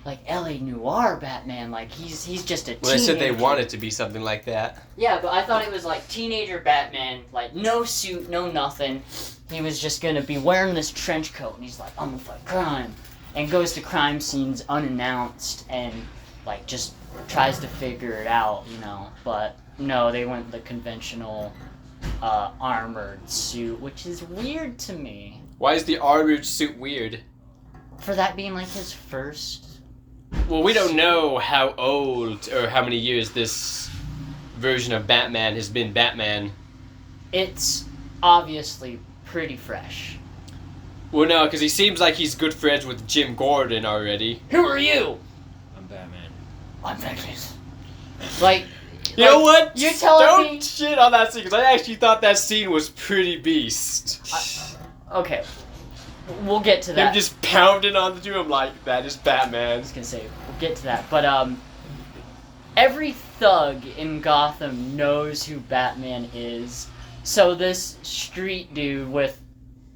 like L.A. Noir Batman, like he's just a teenager. Well, they said they want it to be something like that. Yeah, but I thought it was like teenager Batman, like no suit, no nothing. He was just gonna be wearing this trench coat, and he's like, I'm gonna fight crime, and goes to crime scenes unannounced, and like just tries to figure it out, you know. But no, they went the conventional armored suit, which is weird to me. Why is the armored suit weird? For that being like his first. Well, we don't know how old or how many years this version of Batman has been Batman. It's obviously pretty fresh. Well, no, because he seems like he's good friends with Jim Gordon already. Who are you? I'm Batman. I'm Vengeance. Like, You know what? You're telling Don't me- shit on that scene, because I actually thought that scene was pretty beast. okay, we'll get to that. Him just pounding on the dude, I'm like, that is Batman. I was gonna say, we'll get to that, but every thug in Gotham knows who Batman is, so this street dude with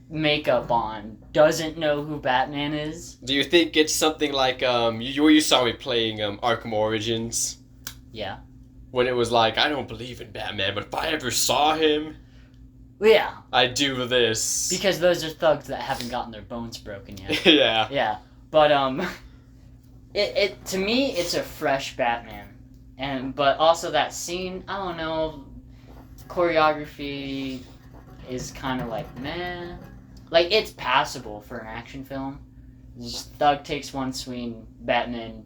makeup on doesn't know who Batman is. Do you think it's something like, you saw me playing Arkham Origins? Yeah. When it was like, I don't believe in Batman, but if I ever saw him, Yeah, I'd do this. because those are thugs that haven't gotten their bones broken yet. Yeah. Yeah, but it to me it's a fresh Batman, but also that scene, I don't know, choreography is kind of like meh, like it's passable for an action film. Just thug takes one swing, Batman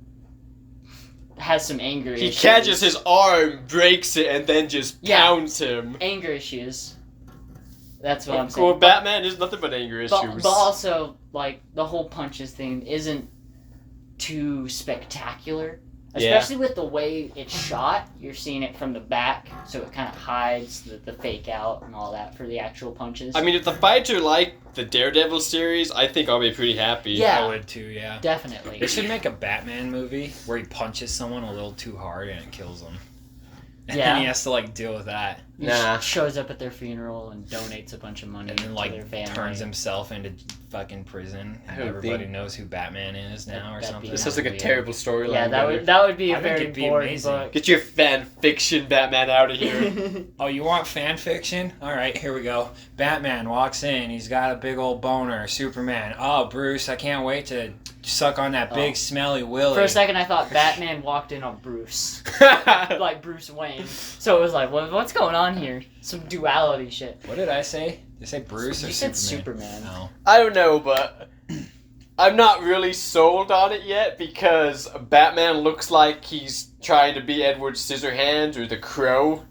has some anger He issues. catches his arm, breaks it, and then just Yeah. pounds him. anger issues. That's what I'm saying. Well, Batman is nothing but anger issues. But also, like, the whole punches thing isn't too spectacular. Yeah. Especially with the way it's shot. You're seeing it from the back, so it kind of hides the fake out and all that for the actual punches. I mean, if the fights are like the Daredevil series, I think I'll be pretty happy. Yeah. I would too, yeah. Definitely. They should make a Batman movie where he punches someone a little too hard and it kills him. And Yeah. then he has to like deal with that. He Nah. shows up at their funeral and donates a bunch of money And then to like their family. turns himself into fucking prison. I And don't everybody think- knows who Batman is now or That'd be something. This sounds like a weird. terrible storyline. Yeah, Gunnar. that would be a I think very it'd be boring amazing. book. Get your fan fiction Batman out of here. Oh, you want fan fiction? All right, here we go. Batman walks in. He's got a big old boner. Superman. Oh, Bruce, I can't wait to suck on that big smelly willy. For a second, I thought Batman walked in on Bruce, like Bruce Wayne. So it was like, what's going on here? Some duality shit. What did I say? Did I say Bruce or You Superman? said Superman. No. I don't know, but I'm not really sold on it yet because Batman looks like he's trying to be Edward Scissorhands or the Crow.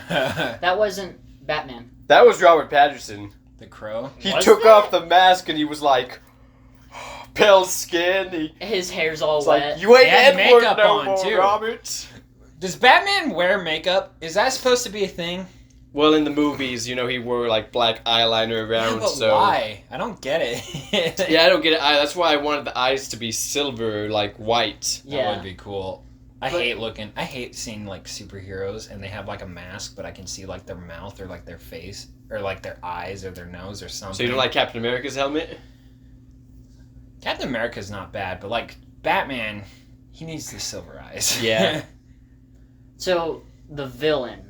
That wasn't Batman. That was Robert Pattinson. The Crow? He Was took that? off the mask and he was like pale skin. He His hair's all was wet. like, "You ain't He had Edward makeup no on, more, too. Robert." Does Batman wear makeup? Is that supposed to be a thing? Well, in the movies, you know, he wore like black eyeliner around. But so why? I don't get it. yeah, I don't get it. That's why I wanted the eyes to be silver, like white. That Yeah. would be cool. I hate seeing like superheroes and they have like a mask, but I can see like their mouth or like their face or like their eyes or their nose or something. So you don't like Captain America's helmet? Captain America's not bad, but like Batman, he needs the silver eyes. Yeah. So the villain.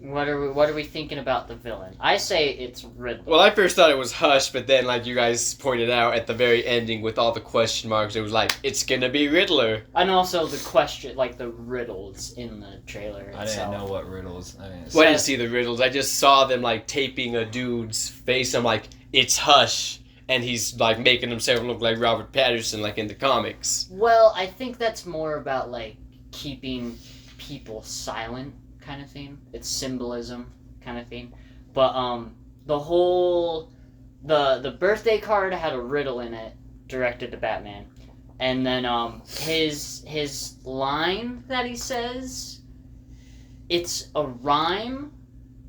What are we thinking about the villain? I say it's Riddler. Well, I first thought it was Hush, but then, like you guys pointed out at the very ending with all the question marks, it was like, it's gonna be Riddler. And also the question, like the riddles in the trailer I itself. didn't know what riddles. Well, I didn't see the riddles. I just saw them, like, taping a dude's face. I'm like, it's Hush. And he's, like, making himself look like Robert Pattinson, like in the comics. Well, I think that's more about like keeping people silent kind of thing. It's symbolism kind of thing. But the whole the birthday card had a riddle in it directed to Batman. And then his line that he says, it's a rhyme.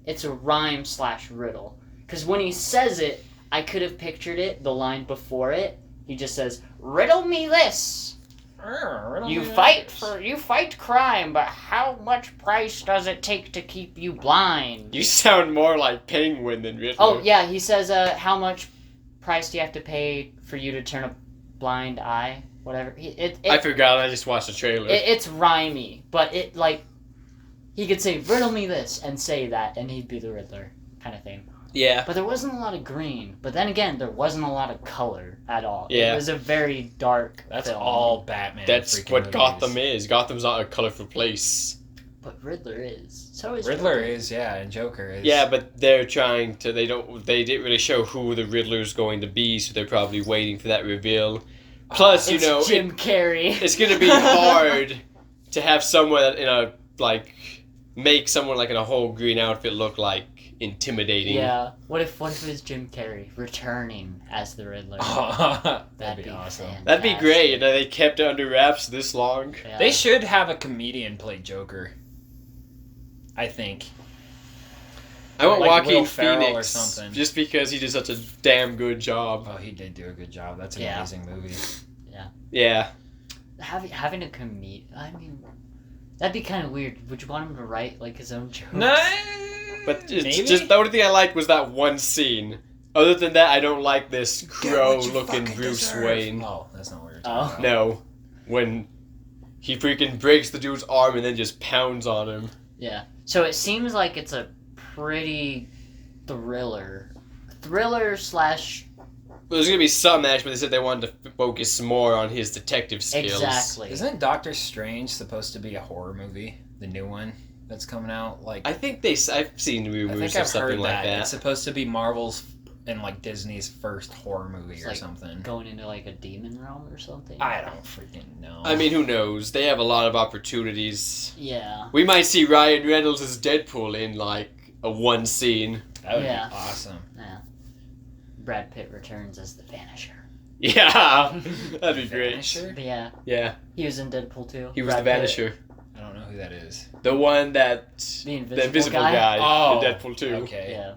It's a rhyme / riddle. Cuz when he says it, I could have pictured it, the line before it. He just says, "Riddle me this. You fight crime, but how much price does it take to keep you blind?" You sound more like Penguin than Riddler. Oh, yeah, he says, how much price do you have to pay for you to turn a blind eye? Whatever. I forgot, I just watched the trailer. It's rhymey, but it, like, he could say, "Riddle me this," and say that, and he'd be the Riddler, kind of thing. Yeah. But there wasn't a lot of green. But then again, there wasn't a lot of color at all. Yeah. It was a very dark That's film. all Batman. That's freaking what movies. Gotham is. Gotham's not a colorful place. But Riddler is. So is Riddler Joker. is, yeah, and Joker is. Yeah, but they're trying to. They didn't really show who the Riddler's going to be, so they're probably waiting for that reveal. Plus, you It's know, Jim Carrey. it's gonna be hard to have someone in a make someone like in a whole green outfit look like intimidating. Yeah. What if it was Jim Carrey returning as the Riddler? That'd be awesome. fantastic. That'd be great. You know, they kept it under wraps this long. Yeah. They should have a comedian play Joker. I think. I want Like Joaquin Will Ferrell Phoenix or something. just because he did such a damn good job. Oh, he did do a good job. That's an Yeah. amazing movie. Yeah. Having a comedian. I mean, that'd be kind of weird. Would you want him to write like his own jokes? But it's Maybe? just the only thing I liked was that one scene. Other than that, I don't like this Get what you crow-looking fucking Bruce deserve. Wayne. Oh, that's not what you're Oh. talking about. No, when he freaking breaks the dude's arm and then just pounds on him. Yeah. So it seems like it's a pretty thriller slash. There's gonna be some action, but they said they wanted to focus more on his detective skills. Exactly. Isn't Doctor Strange supposed to be a horror movie? The new one that's coming out? Like, I think I've seen I rumors think of I've something heard like that. It's supposed to be Marvel's and like Disney's first horror movie It's or like something. going into like a demon realm or something. I don't freaking know. I mean, who knows? They have a lot of opportunities. Yeah. We might see Ryan Reynolds as Deadpool in like a one scene. that would Yeah. be awesome. Yeah. Brad Pitt returns as the Vanisher. Yeah, that'd be great. Vanisher? But yeah, Yeah, he was in Deadpool too. he was Brad the Pitt. Vanisher, I don't know who that is. the one that The the invisible guy? guy Oh, in Deadpool 2. Okay. Yeah.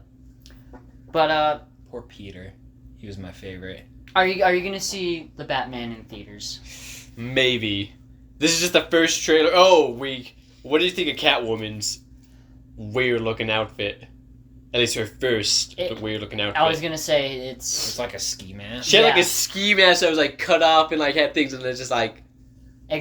But Poor Peter. He was my favorite. are you gonna see the Batman in theaters? Maybe. This is just the first trailer. Oh, what do you think of Catwoman's? weird looking outfit. At least her first weird looking outfit. I was gonna say it's like a ski mask. She had like a ski mask that was like cut off and like had things and then just like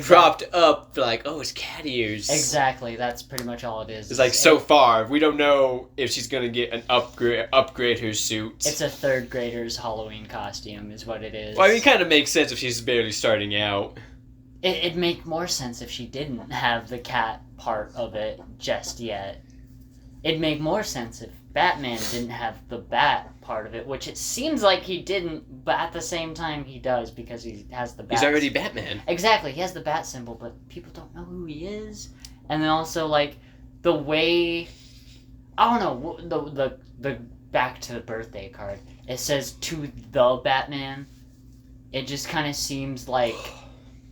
propped up like, oh, it's cat ears. Exactly, that's pretty much all it is. It's like so far we don't know if she's gonna get an upgrade her suit. It's a third grader's Halloween costume is what it is. Well, I mean, it kind of makes sense if she's barely starting out. It'd make more sense if she didn't have the cat part of it just yet. It'd make more sense if Batman didn't have the bat part of it, which it seems like he didn't, but at the same time he does because he has the bat. He's already Batman. Exactly, he has the bat symbol, but people don't know who he is. And then also, like, the way... I don't know, the back to the birthday card, it says, to the Batman. It just kind of seems like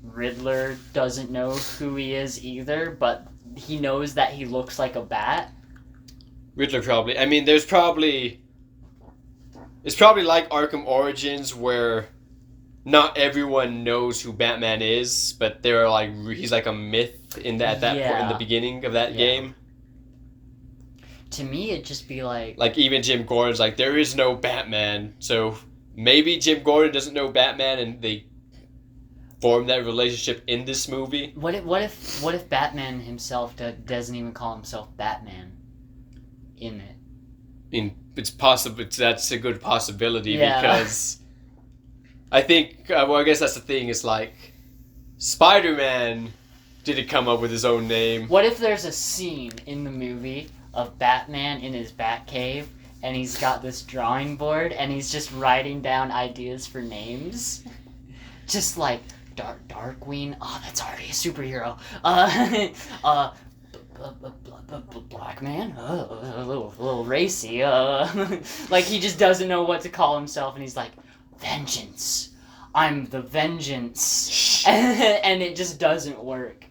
Riddler doesn't know who he is either, but he knows that he looks like a bat. Riddler probably. I mean, it's probably like Arkham Origins where not everyone knows who Batman is, but they're like he's like a myth in that point in the beginning of that game. To me, it'd just be like even Jim Gordon's like there is no Batman, so maybe Jim Gordon doesn't know Batman, and they form that relationship in this movie. What if Batman himself doesn't even call himself Batman in it? I mean, it's possible. That's a good possibility because I think. Well, I guess that's the thing. Is like Spider-Man didn't come up with his own name. What if there's a scene in the movie of Batman in his Batcave and he's got this drawing board and he's just writing down ideas for names, just like Darkwing. Oh, that's already a superhero. Black man, a little racy. Like he just doesn't know what to call himself, and he's like, vengeance. I'm the vengeance, and it just doesn't work.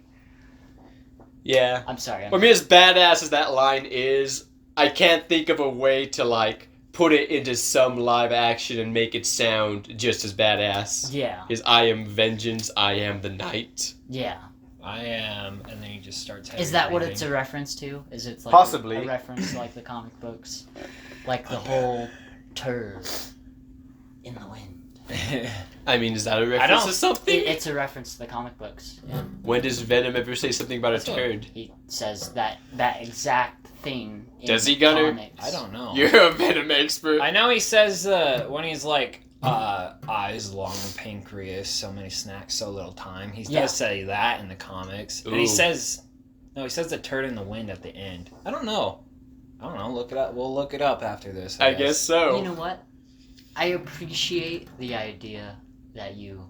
Yeah, I'm sorry. I mean, as badass as that line is, I can't think of a way to like put it into some live action and make it sound just as badass. Yeah. Is I am vengeance, I am the night. Yeah. I am, and then he just starts. Is that what it's a reference to? Is it like possibly a reference to like the comic books, like the whole turd in the wind? I mean, is that a reference to something? It's a reference to the comic books. Yeah. When does Venom ever say something about a turd? He says that exact thing. Does he, Gunnar? Comics. I don't know. You're a Venom expert. I know he says when he's like eyes long pancreas, so many snacks, so little time. He does say that in the comics. Ooh. And he says the turd in the wind at the end. I don't know. Look it up. We'll look it up after this. I guess so. You know what? I appreciate the idea that you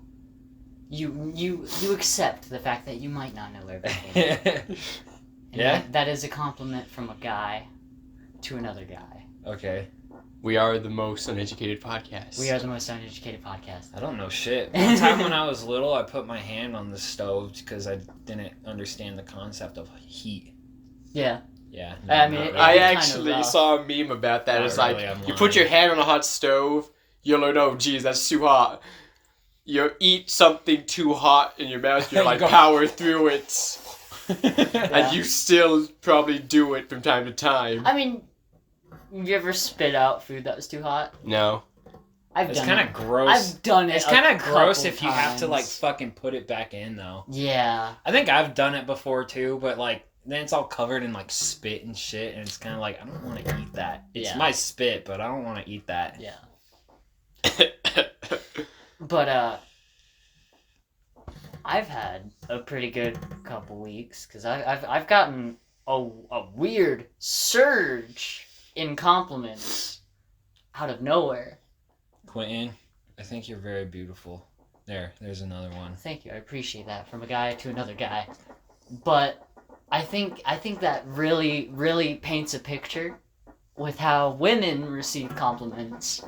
accept the fact that you might not know everything. Yeah? That is a compliment from a guy to another guy. Okay. We are the most uneducated podcast. We are the most uneducated podcast. I don't know shit. One time when I was little, I put my hand on the stove because I didn't understand the concept of heat. Yeah. Yeah. No, I mean, I actually saw a meme about that. It's really, like, you put your hand on a hot stove, you're like, oh, geez, that's too hot. You eat something too hot in your mouth, you're like, power through it. And you still probably do it from time to time. I mean, you ever spit out food that was too hot? No. It's kind of gross. I've done it. It's kind of gross if you have to like fucking put it back in though. Yeah. I think I've done it before too, but like then it's all covered in like spit and shit, and it's kind of like I don't want to eat that. It's my spit, but I don't want to eat that. Yeah. But I've had a pretty good couple weeks because I've gotten a weird surge in compliments out of nowhere. Quinton, I think you're very beautiful. There's another one. Thank you. I appreciate that from a guy to another guy. But I think that really, really paints a picture with how women receive compliments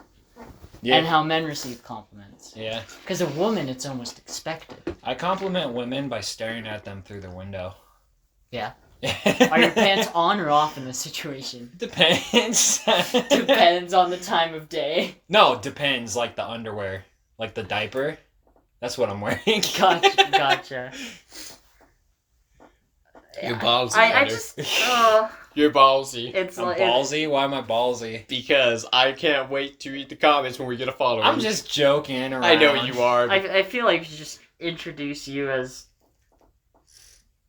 and how men receive compliments. Yeah. Because a woman, it's almost expected. I compliment women by staring at them through the window. Yeah. Are your pants on or off in this situation? Depends. Depends on the time of day. No, depends. Like the underwear. Like the diaper. That's what I'm wearing. Gotcha. Your balls I just... You're ballsy. It's I'm like ballsy? Why am I ballsy? Because I can't wait to read the comments when we get a following. I'm just joking around. I know you are. I feel like we should just introduce you as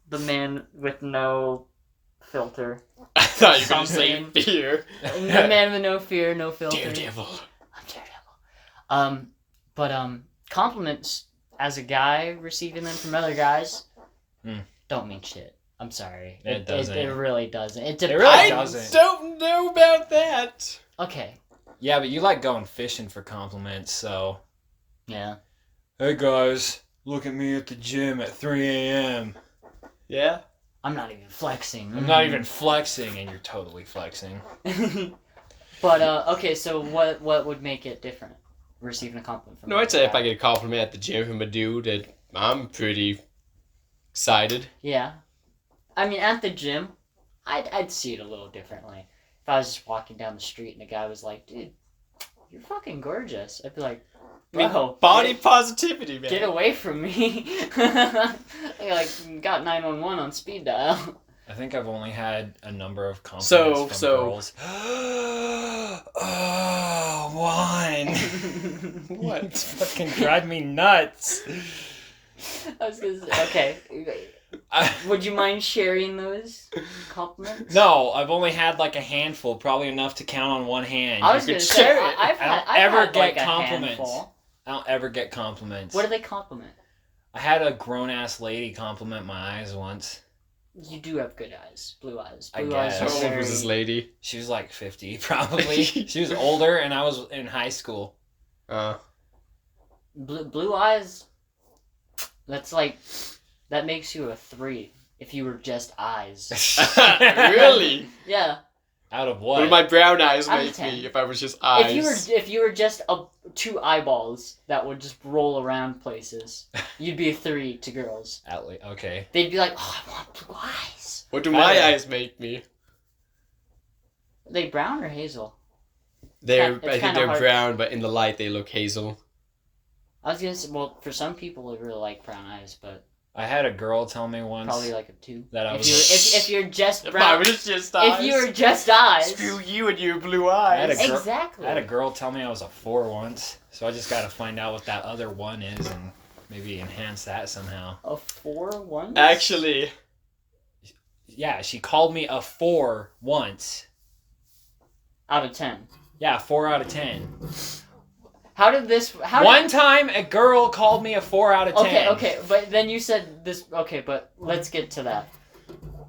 the man with no filter. I thought you were going to say Something. fear. The man with no fear, no filter. Daredevil. I'm Daredevil. But compliments as a guy receiving them from other guys don't mean shit. I'm sorry. It doesn't. It really doesn't. It really depends. doesn't. Don't know about that. Okay. Yeah, but you like going fishing for compliments, so... Yeah. Hey guys, look at me at the gym at 3 a.m. Yeah. I'm not even flexing. I'm not even flexing, and you're totally flexing. But okay, so what would make it different? Receiving a compliment from No, I'd say if I get a compliment at the gym from a dude, I'm pretty excited. Yeah. I mean, at the gym, I'd see it a little differently. If I was just walking down the street and the guy was like, dude, you're fucking gorgeous. I'd be like, bro, Body positivity, man. get away from me. I like got 911 on speed dial. I think I've only had a number of compliments from girls. Oh, Juan. What? It's fucking drive me nuts. I was gonna say, okay. Would you mind sharing those compliments? No, I've only had like a handful, probably enough to count on one hand. I was You gonna could say, share I it. I don't I've ever had, get like, a compliments. handful. I don't ever get compliments. What do they compliment? I had a grown-ass lady compliment my eyes once. You do have good eyes, blue eyes. I Blue eyes guess. are How old was very- this lady? She was like 50, probably. She was older, and I was in high school. Blue eyes. That's like that makes you a 3 if you were just eyes. Really? Yeah. Out of What what? would my brown eyes I'm make 10. me if I was just eyes? If you were just 2 eyeballs that would just roll around places, you'd be a 3 to girls. Okay. They'd be like, "Oh, I want blue eyes." What do my I- eyes make me? Are they brown or hazel? I It's think kinda they're hard. brown, but in the light they look hazel. I was gonna say, well, for some people they really like brown eyes, but I had a girl tell me once probably like a 2. that I If was. you're just If I brown, was just eyes. if you were just eyes, Screw you and your blue I had eyes. a girl- exactly. I had a girl tell me I was a 4 once, so I just got to find out what that other 1 is and maybe enhance that somehow. A 4 once? Actually, Yeah, she called me a 4 once. Out of 10. Yeah, 4 out of 10. How did this? One time, a girl called me a 4 out of 10. Okay, but then you said this. Okay, but let's get to that.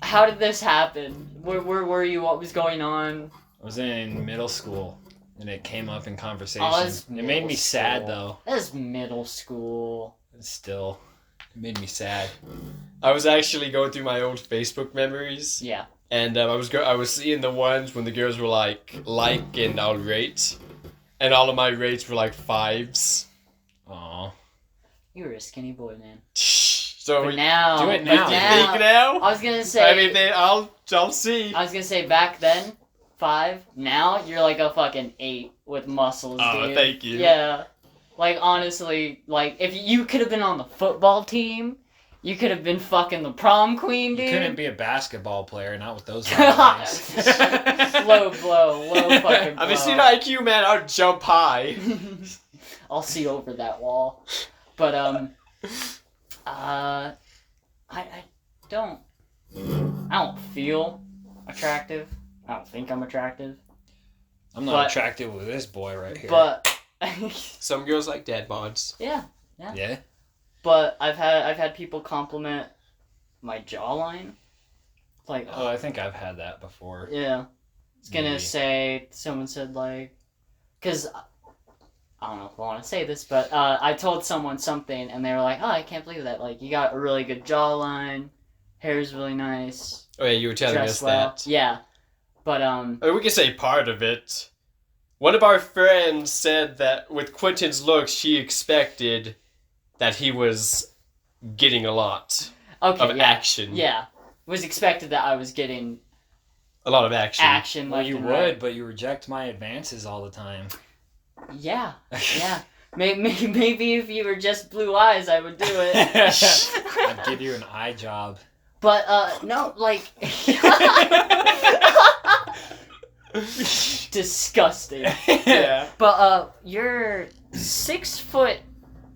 How did this happen? Where were you? What was going on? I was in middle school, and it came up in conversation. that's It made middle me sad, school. though. That's middle school. Still, it made me sad. I was actually going through my old Facebook memories, Yeah. and I was seeing the ones when the girls were like and I'll rate, and all of my rates were like 5s. Aw. You were a skinny boy, man. So But now, Do it but now. you think now? I was gonna say. I mean, I'll see. I was gonna say back then, 5. Now you're like a fucking 8 with muscles, Oh, dude. thank you. Yeah. Like honestly, like if you could have been on the football team, you could have been fucking the prom queen, dude. You couldn't be a basketball player, not with those legs. low fucking blow. I'm a student IQ, man. I'll jump high. I'll see over that wall. But I don't feel attractive. I don't think I'm attractive. I'm not But- attracted with this boy right here. But Some girls like dad mods. yeah. Yeah? But I've had people compliment my jawline. Like, Oh, I think I've had that before. yeah. It's gonna Maybe. say, someone said like, because I don't know if I want to say this, but I told someone something and they were like, oh, I can't believe that. Like, you got a really good jawline, hair's really nice, Oh yeah, you were telling dress us well. that. Yeah. But, I mean, we can say part of it. One of our friends said that with Quinton's looks, she expected that he was getting a lot okay, of yeah. action. Yeah. It was expected that I was getting A lot of action. action Well, left you and would, right. but you reject my advances all the time. Yeah. Yeah. Maybe if you were just blue eyes, I would do it. I'd give you an eye job. But no, like disgusting. Yeah. But you're 6'2"?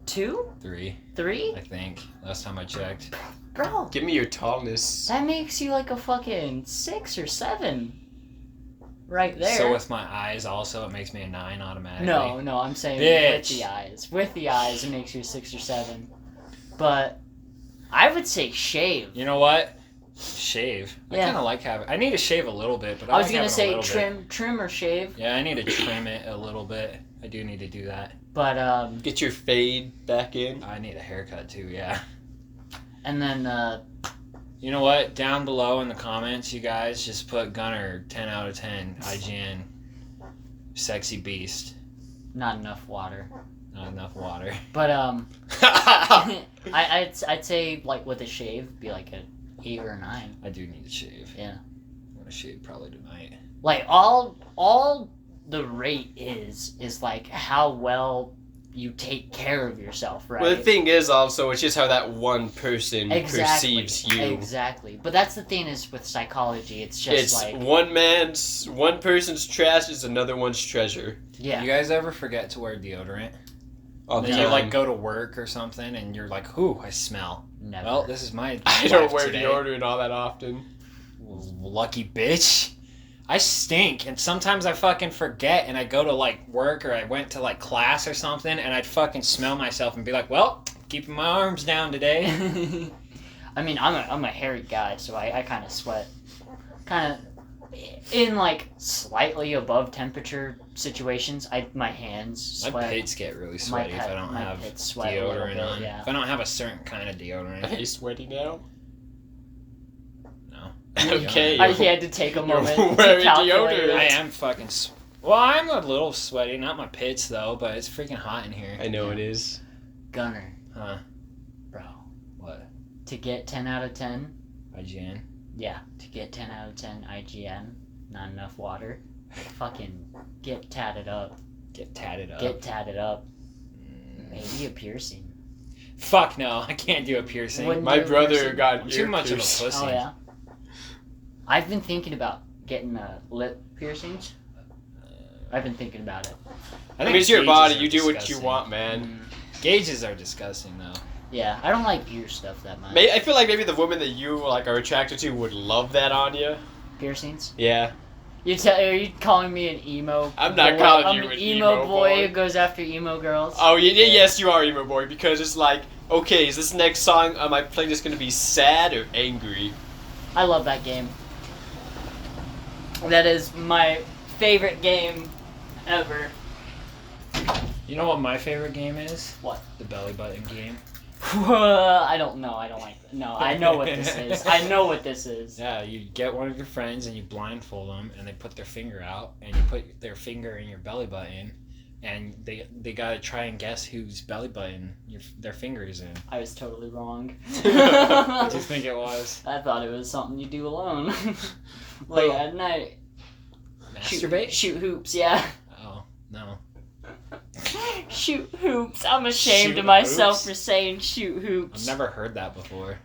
3, 3? I think. Last time I checked. Bro, Give me your tallness. that makes you like a fucking 6 or 7. Right there. So with my eyes also, it makes me a 9 automatically. No, I'm saying Bitch. with the eyes. With the eyes, it makes you a 6 or 7. But I would say shave. You know what? Shave. I Yeah. kind of like having. I need to shave a little bit, but I was like gonna having a say little bit. trim or shave. Yeah, I need to trim it a little bit. I do need to do that. But Get your fade back in. I need a haircut too. Yeah. and then You know what? Down below in the comments, you guys just put Gunnar 10 out of 10 IGN. Sexy beast. not enough water. Not enough water. But I'd say like with a shave, be like a 8 or a 9. I do need to shave. Yeah. I'm gonna shave probably tonight. Like all the rate is like how well you take care of yourself, right? Well, the thing is also, it's just how that one person perceives you. Exactly. But that's the thing is with psychology, it's just It's like one person's trash is another one's treasure. yeah. You guys ever forget to wear deodorant? All the Then time. you like go to work or something and you're like, "Ooh, I smell." Never. Well, this is my. I don't life wear today. deodorant all that often. Lucky bitch. I stink, and sometimes I fucking forget, and I go to like work or I went to like class or something, and I'd fucking smell myself and be like, "Well, keeping my arms down today." I mean, I'm a hairy guy, so I kind of sweat, kind of in like slightly above temperature situations. My hands My sweat. pits get really sweaty if I don't my have pits sweat a little deodorant bit, on. yeah. If I don't have a certain kind of Are deodorant, you sweaty now? no. Okay. I had to take a moment to wearing calculate deodorant. it. I am fucking. Well, I'm a little sweaty, not my pits though, but it's freaking hot in here. I know it is. Gunnar, Huh? bro, What? to get 10 out of 10, IGN? yeah, to get 10 out of 10 IGN, not enough water, fucking get tatted up. Get tatted up. Get tatted up. Mm. Maybe a piercing. Fuck no, I can't do a piercing. Wouldn't My do a brother piercing. got I'm ear too much of a pierced. pussy. Oh yeah. I've been thinking about getting lip piercings. I've been thinking about it. I mean, it's your gauges body. are You do what you disgusting. want, man. Gauges are disgusting though. Yeah, I don't like ear stuff that much. I feel like maybe the woman that you like are attracted to would love that on you. Piercings? Yeah. Are you calling me an emo? I'm not boy? calling I'm you an an emo emo boy boy. who goes after emo girls. Oh, yes, you are emo boy because it's like, okay, is this next song on my playlist gonna be sad or angry? I love that game. That is my favorite game ever. You know what my favorite game is? What? The belly button game. I don't know. I don't like that. No, I know what this is. I know what this is. Yeah, you get one of your friends and you blindfold them, and they put their finger out, and you put their finger in your belly button, and they gotta try and guess whose belly button their finger is in. I was totally wrong. What do you think it was? I thought it was something you do alone. Late at night. Masturbate? Shoot hoops, yeah. Oh, no. Shoot hoops. I'm ashamed Shoot of myself hoops? for saying shoot hoops. I've never heard that before.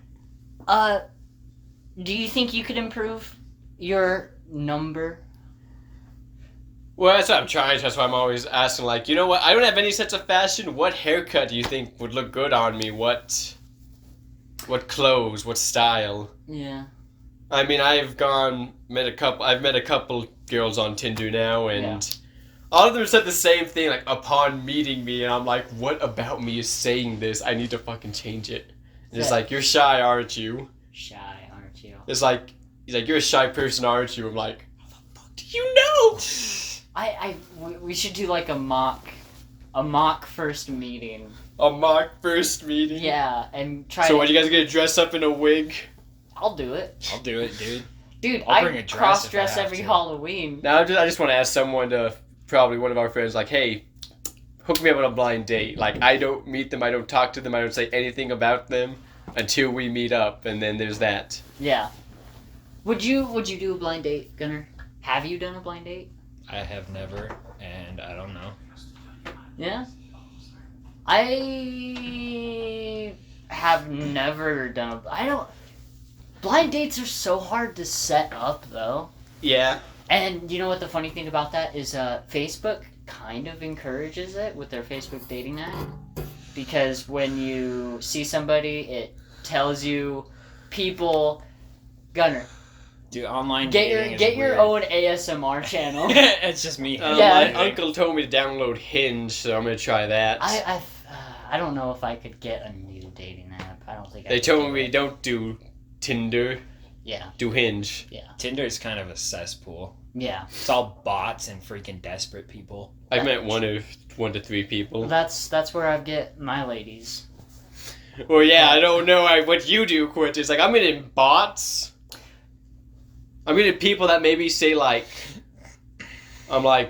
Do you think you could improve your number? Well, that's what I'm trying to. That's why I'm always asking, like, you know what? I don't have any sense of fashion. What haircut do you think would look good on me? What clothes? What style? Yeah. I mean, I've met a couple girls on Tinder now, and all of them said the same thing, like, upon meeting me, and I'm like, what about me is saying this? I need to fucking change it. And it's like, you're shy, aren't you? Shy, aren't you? It's like, he's like, you're a shy person, aren't you? I'm like, how the fuck do you know? We should do like a mock first meeting. A mock first meeting? Yeah, and try So to... what, you guys gonna dress up in a wig? I'll do it. I'll do it, dude. Dude, I'll bring I a dress cross-dress if I have every to. Halloween. Now, I just want to ask someone to, probably one of our friends, like, hey, hook me up on a blind date. Like, I don't meet them, I don't talk to them, I don't say anything about them until we meet up, and then there's that. Yeah. Would you do a blind date, Gunnar? Have you done a blind date? I have never, and I don't know. Yeah. I have never done I don't... Blind dates are so hard to set up, though. Yeah. And you know what the funny thing about that is? Facebook kind of encourages it with their Facebook dating app. Because when you see somebody, it tells you people... Gunnar, Dude, online get dating your is weird. own ASMR channel. It's just me. Yeah. My uncle told me to download Hinge, so I'm gonna try that. I don't know if I could get a new dating app. I don't think They told me don't do Tinder, Yeah. do Hinge. Yeah. Tinder is kind of a cesspool. Yeah. It's all bots and freaking desperate people. I met one to three people. That's where I get my ladies. Well, yeah, I don't know what you do, Quinton. It's like I'm in bots. I'm in people that maybe say like,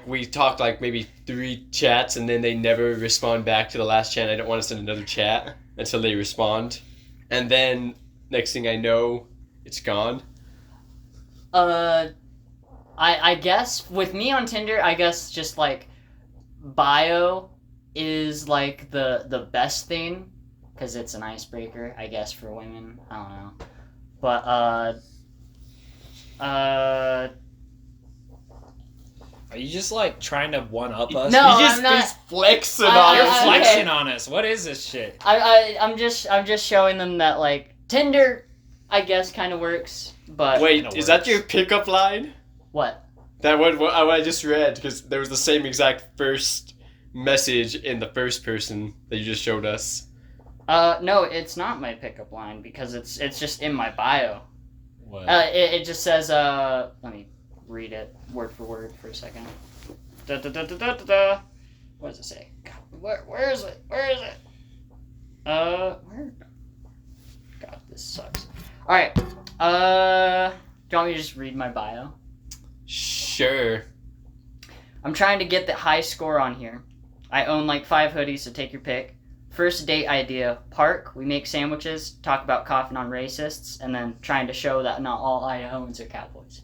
we talked like maybe 3 chats and then they never respond back to the last chat. I don't want to send another chat until they respond, and then next thing I know, it's gone. I guess with me on Tinder, I guess just like bio is like the best thing because it's an icebreaker, I guess, for women. I don't know, but Are you just like trying to one up us? No, He's I'm not. flexing I- on You're us. flexing on us. What is this shit? I'm just showing them that like Tinder, I guess, kind of works, but Wait, Kinda is that works. your pickup line? what? That what I just read, because there was the same exact first message in the first person that you just showed us. No, it's not my pickup line because it's just in my bio. What? It just says, let me read it word for word for a second. Da, da, da, da, da, da, da. What does it say? God, where is it? Where is it? Where? God, this sucks. Alright, do you want me to just read my bio? Sure. I'm trying to get the high score on here. I own like 5 hoodies, so take your pick. First date idea, park, we make sandwiches, talk about coughing on racists, and then trying to show that not all Idahoans are cowboys.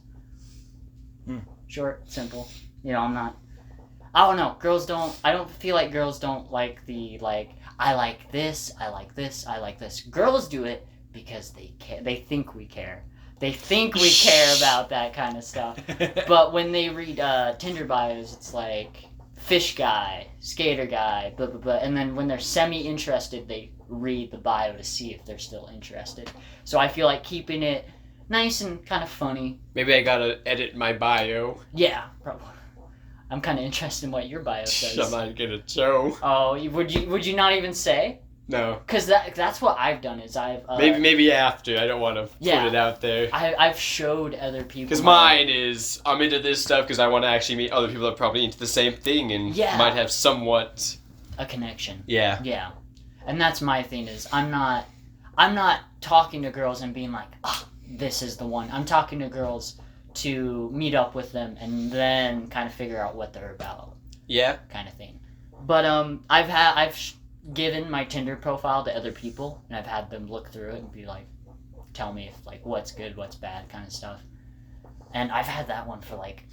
Short, simple. You know, I don't know, I don't feel like girls don't like the, like, I like this, I like this, I like this. Girls do it because they care, they think we care. They think we care about that kind of stuff. But when they read Tinder bios, it's like fish guy, skater guy, blah, blah, blah. And then when they're semi-interested, they read the bio to see if they're still interested. So I feel like keeping it nice and kind of funny. Maybe I gotta edit my bio. Yeah, probably. I'm kind of interested in what your bio I'm says. not gonna show. Oh, would you not even say? No. Because that's what I've done is I've... Maybe after. I don't want to Yeah. put it out there. I've showed other people... Because mine is, I'm into this stuff because I want to actually meet other people that are probably into the same thing and Yeah. might have somewhat... a connection. Yeah. Yeah. And that's my thing is I'm not talking to girls and being like, oh, this is the one. I'm talking to girls to meet up with them and then kind of figure out what they're about, Yeah. kind of thing. But I've given my Tinder profile to other people and I've had them look through it and be like, tell me if like what's good, what's bad, kind of stuff. And I've had that one for like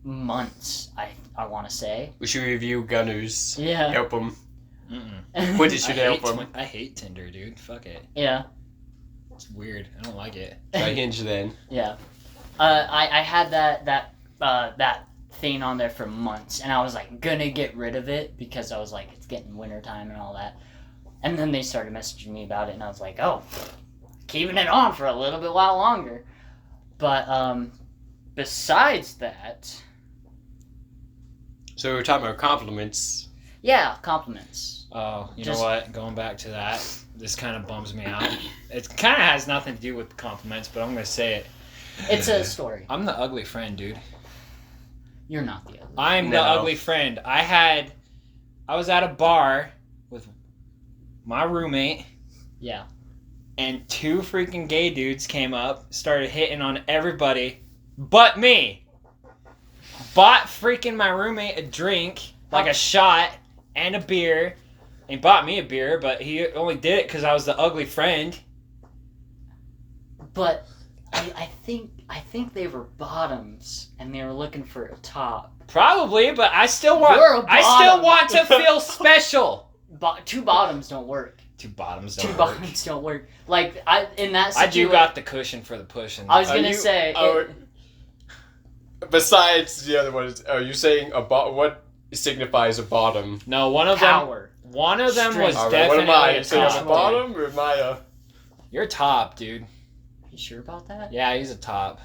months. I want to say. We should review Gunnar's. Yeah. Help them. Mm-mm. Quinton should help them. I hate Tinder, dude. Fuck it. Yeah. It's weird. I don't like it. Try Hinge then. Yeah. I had that thing on there for months, and I was like gonna get rid of it because I was like it's getting wintertime and all that. And then they started messaging me about it, and I was like, oh, keeping it on for a little bit while longer. But besides that, So we were talking about compliments. yeah, compliments. Oh, you Just- know what? Going back to that, this kind of bums me out. It kind of has nothing to do with compliments, but I'm going to say it. It's a story. I'm the ugly friend, dude. You're not the other. I'm the No. ugly friend. I was at a bar with my roommate, Yeah. and 2 freaking gay dudes came up, started hitting on everybody but me. Bought freaking my roommate a drink, like a shot and a beer. He bought me a beer, but he only did it because I was the ugly friend. But I think they were bottoms, and they were looking for a top. Probably, but I still You're a want. I still bottom. want to feel special. 2 bottoms don't work. Two bottoms Two don't work. bottoms don't work. Like in that I situation, do got the cushion for the pushing. I was gonna say. Besides the other ones, are you saying what signifies a bottom? No, one of power. them. One of them was Strength. definitely What am I? a Saying top. I'm a bottom or am I a? You're top, dude. You sure about that? Yeah, he's a top.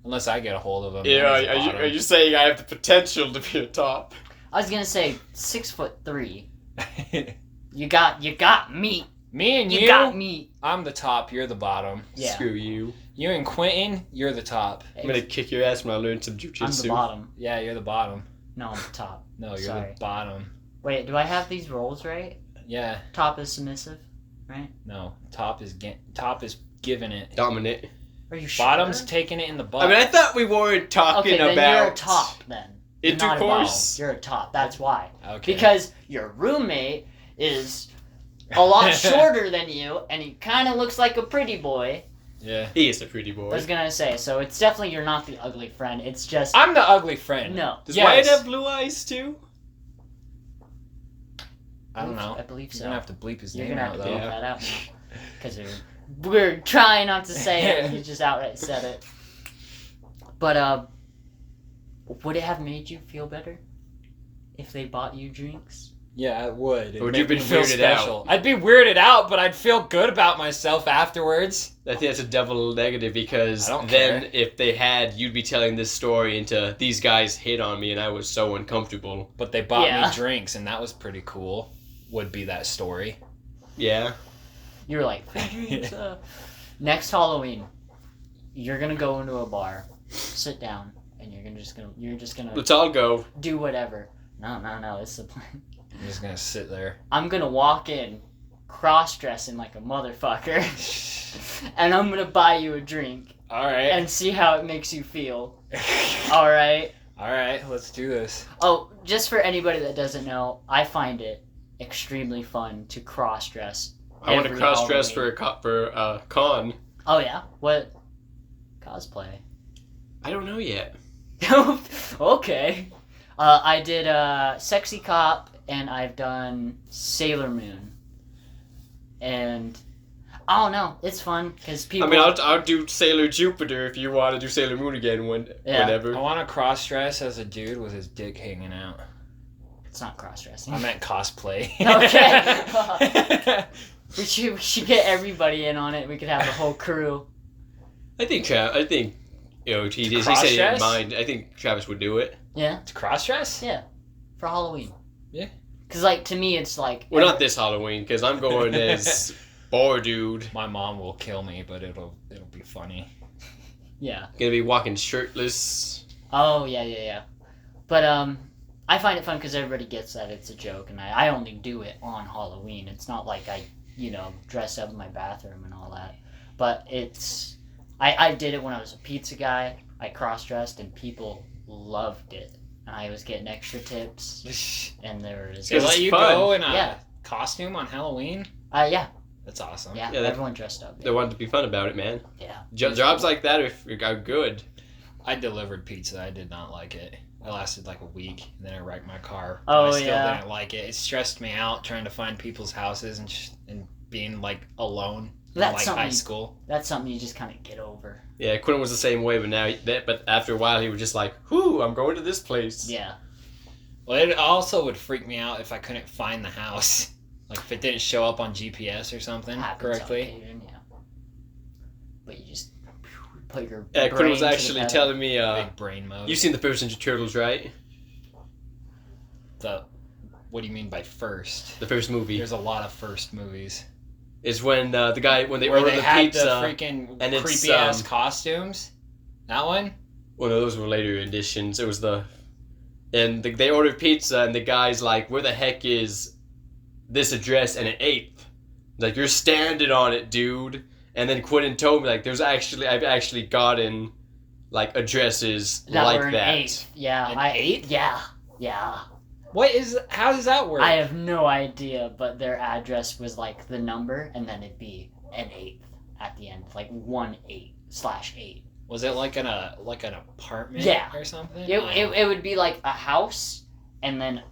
Unless I get a hold of him. Yeah, then he's a bottom. are you saying I have the potential to be a top? I was gonna say 6'3". You got meat. Me and You got meat. I'm the top. You're the bottom. Yeah. Screw you. You and Quinton, you're the top. I'm gonna kick your ass when I learn some jujitsu. I'm the bottom. Yeah, you're the bottom. No, I'm the top. No, you're Sorry. the bottom. Wait, do I have these roles right? Yeah. Top is submissive, right? No, top is giving it. Dominant. Are you sure? Bottom's taking it in the butt. I mean, I thought we weren't talking Okay, then about you're a top then. You're not a intercourse. bottom. You're a top. That's why. Okay. Because your roommate is a lot shorter than you, and he kind of looks like a pretty boy. Yeah. He is a pretty boy. I was gonna say, so it's definitely you're not the ugly friend. It's just I'm the ugly friend. no. Does Yes. Wyatt have blue eyes too? I don't know. I believe so. You're gonna have to bleep his You're name gonna have out to though. bleep that out now, because we're trying not to say it. And you just outright said it. But would it have made you feel better if they bought you drinks? Yeah, it would. It'd Or would make you be me feel weirded special. out? I'd be weirded out, but I'd feel good about myself afterwards. I think that's a double negative because I don't then care. if they had, you'd be telling this story into these guys hit on me and I was so uncomfortable. But they bought Yeah. me drinks, and that was pretty cool. Would be that story. Yeah. You were like, free drinks. Next Halloween, you're gonna go into a bar, sit down, and you're just gonna Let's all go. do whatever. No, this is the plan. I'm just gonna sit there. I'm gonna walk in, cross-dressing like a motherfucker, and I'm gonna buy you a drink Alright. and see how it makes you feel. Alright? Alright, let's do this. Oh, just for anybody that doesn't know, I find it extremely fun to cross-dress. I want to every cross dress Halloween. for a con. Oh yeah? What? Cosplay. I don't know yet. Okay. I did Sexy Cop, and I've done Sailor Moon. And I don't know, it's fun because people. I mean, I'll do Sailor Jupiter if you want to do Sailor Moon again whenever. I want to cross dress as a dude with his dick hanging out. It's not cross-dressing. I meant cosplay. Okay. we should get everybody in on it. We could have the whole crew. I think he said he Cross-dress? didn't mind. I think Travis would do it. Yeah, To cross dress? yeah, for Halloween. Yeah. Cause like to me, it's like. Well, not this Halloween because I'm going as Boar Dude. My mom will kill me, but it'll be funny. Yeah. Gonna be walking shirtless. Oh yeah. But I find it fun because everybody gets that it's a joke, and I only do it on Halloween. It's not like I dress up in my bathroom and all that. But it's I did it when I was a pizza guy. I cross-dressed and people loved it. And I was getting extra tips, and there was They let it's you fun. go in a Yeah. costume on Halloween? yeah, That's awesome. yeah, Yeah, everyone dressed up. They wanted to be fun about it, man. Yeah. Jobs like that are good. I delivered pizza. I did not like it. I lasted like a week, and then I wrecked my car. Oh, I still yeah. didn't like it. It stressed me out trying to find people's houses and being like alone in That's like something- high school. That's something you just kind of get over. Yeah, Quinton was the same way, but after a while he was just like, "Whoo, I'm going to this place." Yeah. Well, it also would freak me out if I couldn't find the house. Like if it didn't show up on GPS or something Happens correctly. on occasion, yeah. But you just put your Quinton brain was to the actually pedal. telling me, Big brain mode. you've seen the first Ninja Turtles, right? What do you mean by first? The first movie. There's a lot of first movies. Is when when they Where order they the had pizza. the freaking and it's, creepy ass costumes. That one? Well, no, those were later editions. It was they ordered pizza, and the guy's like, "Where the heck is this address?" And an eighth. Like, you're standing on it, dude. And then Quinton told me, like, I've actually gotten, like, addresses That like were an that. eighth. Yeah. An eighth? Yeah. How does that work? I have no idea, but their address was like the number, and then it'd be an eighth at the end, like 1/8/8. Was it like an apartment Yeah. or something? It would be like a house and then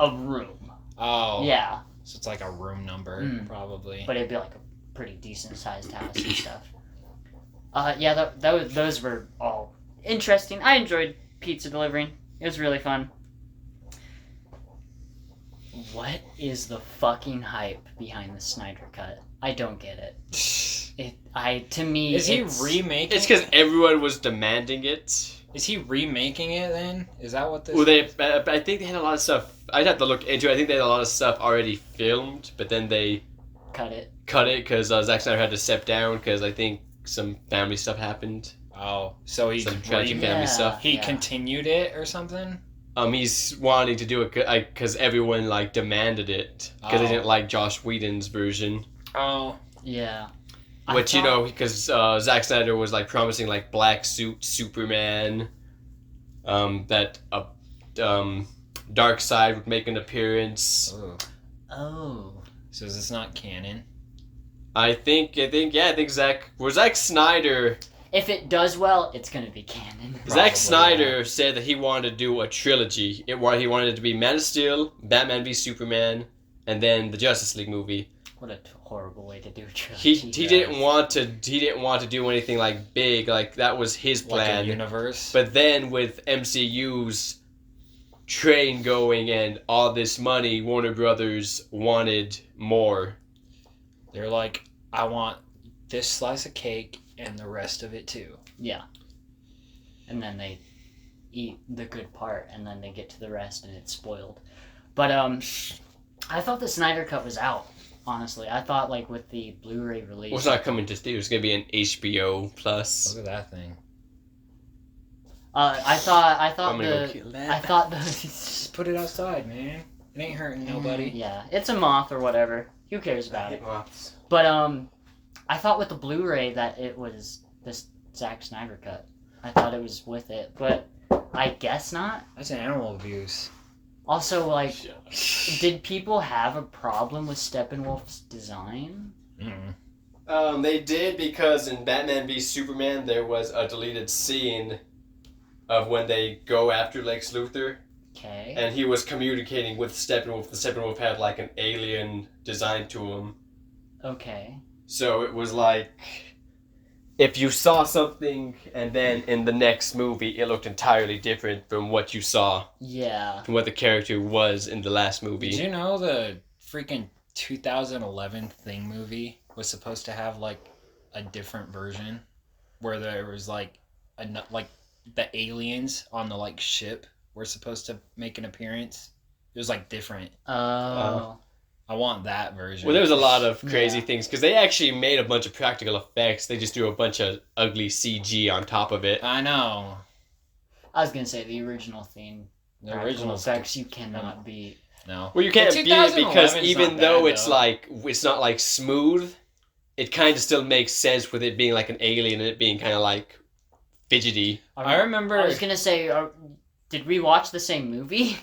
a room. Oh. Yeah. So it's like a room number, probably. But it'd be like a pretty decent sized house and stuff. Those were all interesting. I enjoyed pizza delivering. It was really fun. What is the fucking hype behind the Snyder Cut? I don't get it. To me, is he remaking? It's because everyone was demanding it. Is he remaking it then? Is that what this? Well, I think they had a lot of stuff. I'd have to look into it. I think they had a lot of stuff already filmed, but then they cut it because Zack Snyder had to step down because I think some family stuff happened. Oh, so he some tragic family stuff. He continued it or something. He's wanting to do it because everyone like demanded it because they didn't like Joss Whedon's version. Oh, yeah. Which because Zack Snyder was like promising like black suit Superman, that Dark Side would make an appearance. Oh. So is this not canon? I think Zack Snyder. If it does well, it's gonna be canon. Zack Snyder said that he wanted to do a trilogy. He wanted it to be Man of Steel, Batman v Superman, and then the Justice League movie. What a horrible way to do a trilogy. He didn't want to do anything like big, like that was his plan. Like a universe. But then with MCU's train going and all this money, Warner Brothers wanted more. They're like, I want this slice of cake and the rest of it too. Yeah. And then they eat the good part and then they get to the rest and it's spoiled. But I thought the Snyder Cut was out, honestly. I thought like with the Blu-ray release. Well, it's not coming to theaters. It's gonna be an HBO Plus. Look at that thing. I thought I'm gonna go kill that. Just put it outside, man. It ain't hurting nobody. Yeah, it's a moth or whatever. Who cares about it? Moths. But I thought with the Blu-ray that it was this Zack Snyder Cut. I thought it was with it, but I guess not. That's animal abuse. Also, like, did people have a problem with Steppenwolf's design? They did because in Batman v Superman there was a deleted scene of when they go after Lex Luthor. Okay. And he was communicating with Steppenwolf. The Steppenwolf had like an alien design to him. Okay. So it was like, if you saw something and then in the next movie it looked entirely different from what you saw. Yeah. From what the character was in the last movie. Did you know the freaking 2011 Thing movie was supposed to have like a different version where there was like the aliens on the like ship were supposed to make an appearance? It was like different. Oh. I want that version. Well, there was a lot of crazy things because they actually made a bunch of practical effects. They just threw a bunch of ugly CG on top of it. I know. I was gonna say the original theme. The original effects you cannot beat. No. Well, you can't beat it because 2011's even not though bad, it's though. like it's not like smooth, it kind of still makes sense with it being like an alien and it being kind of like fidgety. I remember. I was gonna say, did we watch the same movie?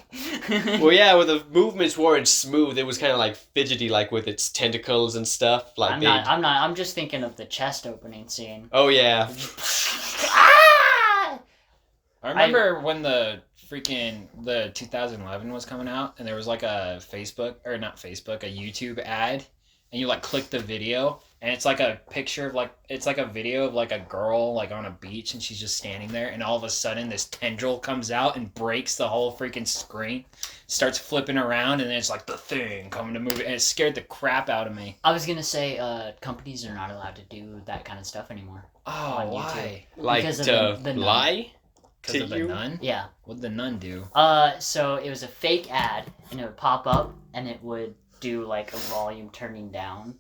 Well, yeah, well, the movements weren't smooth. It was kind of like fidgety, like with its tentacles and stuff. Like I'm just thinking of the chest opening scene. Oh yeah. Ah! I remember when the 2011 was coming out, and there was like a YouTube ad, and you like click the video, and it's like a picture of it's like a video of like a girl like on a beach, and she's just standing there, and all of a sudden this tendril comes out and breaks the whole freaking screen, starts flipping around, and then it's like the Thing coming to move it, and it scared the crap out of me. I was gonna say, companies are not allowed to do that kind of stuff anymore. Oh, on why? YouTube. Like Because of to the nun. lie Because to of the you? nun? Yeah. What'd the nun do? So it was a fake ad, and it would pop up, and it would do like a volume turning down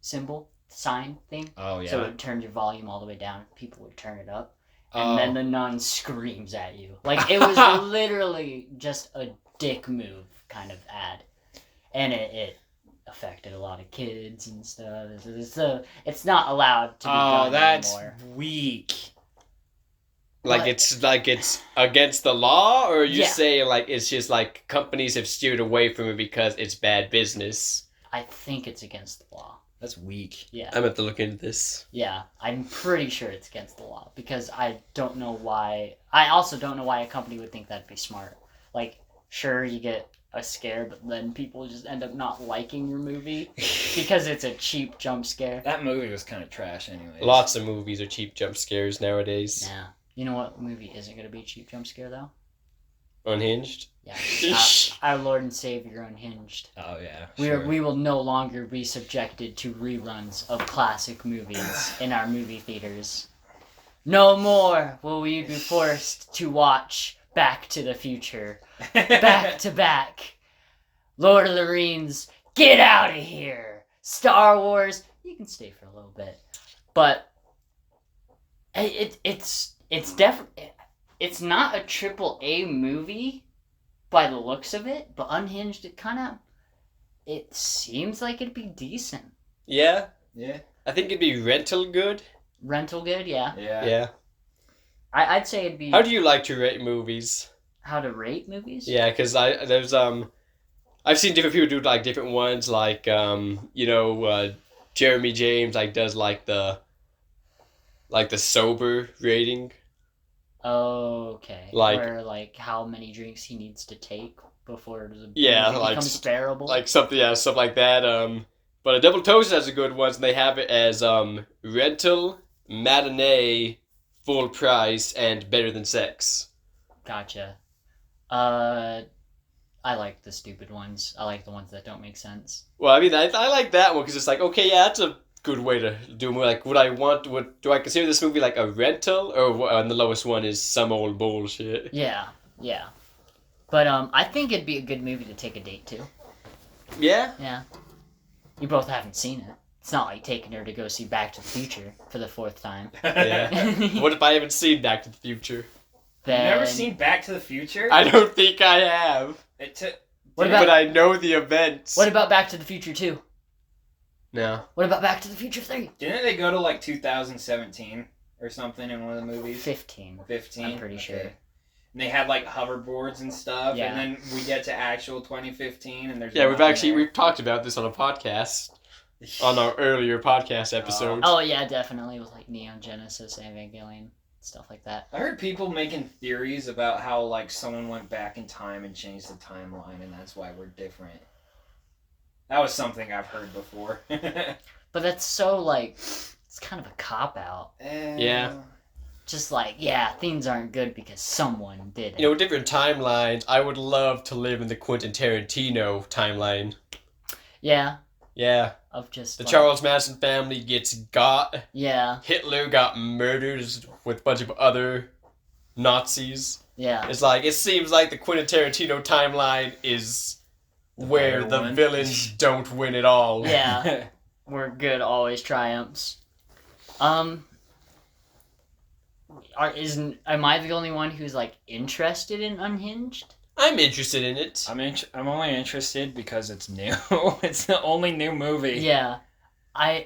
sign thing. Oh, yeah. So it would turn your volume all the way down. People would turn it up. And then the nun screams at you. Like, it was literally just a dick move kind of ad. And it affected a lot of kids and stuff. It's not allowed to be done that's anymore. weak. Like But- it's against the law, or you Yeah. say like it's just like companies have steered away from it because it's bad business. I think it's against the law. That's weak. Yeah. I'm going to look into this. Yeah, I'm pretty sure it's against the law because I don't know why. I also don't know why a company would think that'd be smart. Like, sure, you get a scare, but then people just end up not liking your movie because it's a cheap jump scare. That movie was kind of trash anyway. Lots of movies are cheap jump scares nowadays. Yeah. You know what movie isn't going to be a cheap jump scare, though? Unhinged. Yeah. Our Lord and Savior, Unhinged. Oh, yeah. We will no longer be subjected to reruns of classic movies in our movie theaters. No more will we be forced to watch Back to the Future. Back to back. Lord of the Rings, get out of here. Star Wars, you can stay for a little bit. But it's definitely... It's not a AAA movie by the looks of it, but Unhinged, it seems like it'd be decent. Yeah. Yeah. I think it'd be rental good. Rental good, yeah. Yeah. Yeah. I'd say it'd be... How do you like to rate movies? How to rate movies? Yeah, because I've seen different people do like different ones, like Jeremy James does the sober rating. Okay. Or how many drinks he needs to take before it becomes bearable. Something like that. But a Double Toast has a good one, and they have it as rental, matinee, full price, and better than sex. Gotcha. I like the stupid ones. I like the ones that don't make sense. Well, I mean, I like that one because it's like, okay, yeah, that's a good way to do a movie. Do I consider this movie like a rental, or and the lowest one is some old bullshit? Yeah. But I think it'd be a good movie to take a date to. Yeah? Yeah. You both haven't seen it. It's not like taking her to go see Back to the Future for the 4th time. Yeah. What if I haven't seen Back to the Future? Then... You've never seen Back to the Future? I don't think I have. But I know the events. What about Back to the Future 2? No. What about Back to the Future 3? Didn't they go to 2017 or something in one of the movies? 15. 15? I'm pretty sure. And they had hoverboards and stuff, yeah. And then we get to actual 2015 and there's we've talked about this on a podcast. On our earlier podcast episodes. Oh yeah, definitely with Neon Genesis, Evangelion, stuff like that. I heard people making theories about how someone went back in time and changed the timeline, and that's why we're different. That was something I've heard before. But that's so it's kind of a cop out. Yeah. Just things aren't good because someone did it. With different timelines, I would love to live in the Quinton Tarantino timeline. Yeah. Yeah. Of just the Charles Manson family gets got. Yeah. Hitler got murdered with a bunch of other Nazis. Yeah. It's it seems like the Quentin Tarantino timeline is where the villains don't win at all. Yeah. Where good always triumphs. Am I the only one who's interested in Unhinged? I'm interested in it. I'm only interested because it's new. It's the only new movie. Yeah. I'm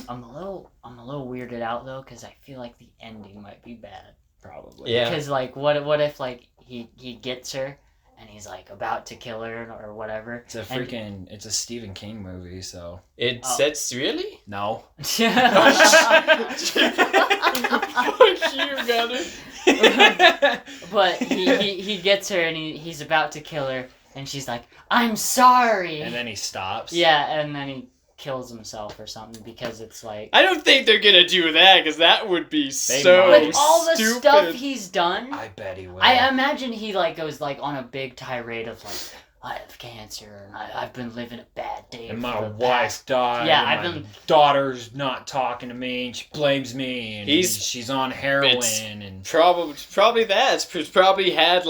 a little weirded out though because I feel like the ending might be bad. Probably. Yeah. Because what if he gets her and he's about to kill her or whatever. It's a Stephen King movie, so sets really? No. Fuck you, Gunnar. But he gets her and he's about to kill her and she's like, I'm sorry. And then he stops. Yeah, and then he kills himself or something because it's I don't think they're gonna do that because that would be so With all the stupid. stuff he's done, I bet he will. I imagine he goes on a big tirade of I have cancer and I've been living a bad day. And my wife died. Yeah, and my daughter's not talking to me and she blames me and she's on heroin and probably that. It's probably had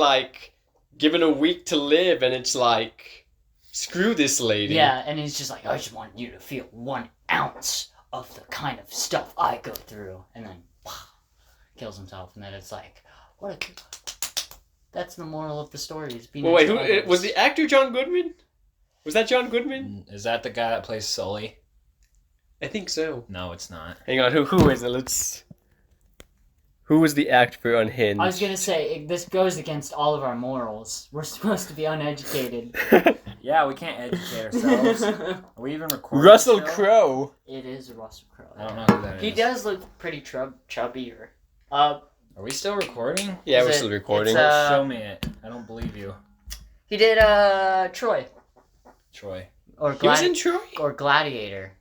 given a week to live and it's screw this lady. Yeah, and he's just I just want you to feel 1 ounce of the kind of stuff I go through, and then kills himself, and then it's that's the moral of the story. Is being wait, who was the actor? John Goodman? Was that John Goodman? Is that the guy that plays Sully? I think so. No, it's not. Hang on, who is it? Who was the actor for Unhinged? I was gonna say this goes against all of our morals. We're supposed to be uneducated. Yeah, we can't educate ourselves. Are we even recording? Russell Crowe. It is Russell Crowe. I don't know who that is. He does look pretty chubbier. Are we still recording? Yeah, we're still recording. Show me it. I don't believe you. He did Troy Troy. or He was in Troy? or Gladiator.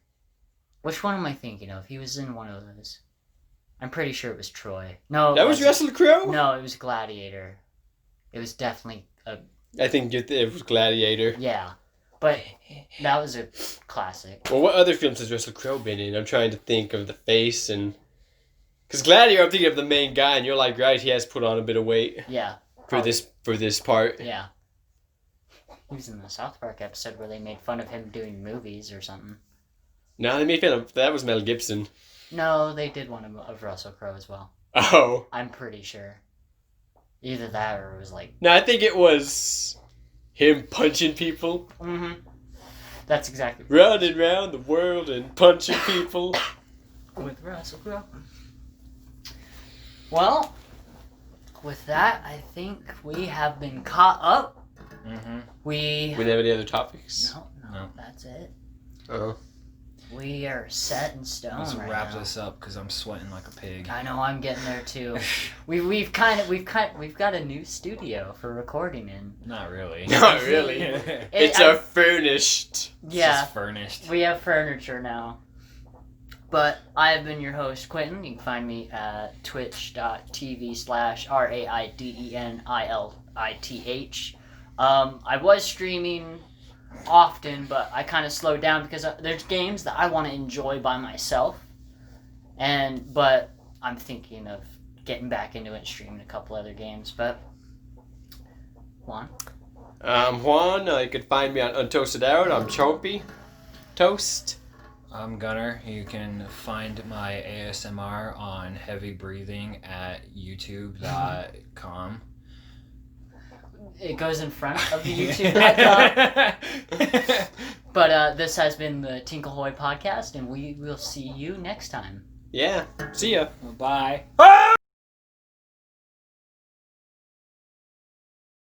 Which one am I thinking of? He was in one of those. I'm pretty sure it was Troy. No, That was Russell Crowe? No, it was Gladiator. It was definitely a I think it was Gladiator. yeah, but that was a classic. Well, what other films has Russell Crowe been in? I'm trying to think of the face and... Because Gladiator, I'm thinking of the main guy, and you're like, right, he has put on a bit of weight Yeah. for this part. Yeah. He was in the South Park episode where they made fun of him doing movies or something. No, they made fun of... That was Mel Gibson. No, they did one of Russell Crowe as well. Oh. I'm pretty sure. Either that or it was like... No, I think it was him punching people. Mm-hmm. That's exactly... Running around the world and punching people. With Russell Crowe. Well, with that, I think we have been caught up. Mm-hmm. We have any other topics? No, that's it. Oh. We are set in stone Let's right wrap now. this up because I'm sweating like a pig. I know, I'm getting there too. We've got a new studio for recording in. Not really. Not really. It's a furnished. Yeah, Just furnished. we have furniture now. But I have been your host, Quinton. You can find me at twitch.tv/raidenilith. I was streaming often, but I kind of slowed down because there's games that I want to enjoy by myself. But I'm thinking of getting back into it and streaming a couple other games. But, Juan? I'm Juan. You can find me on Untoasted Out. I'm Chompy. Toast. I'm Gunnar. You can find my ASMR on heavy breathing at youtube.com. It goes in front of the YouTube.com. But this has been the Tinkle podcast, and we will see you next time. Yeah. See ya. Bye.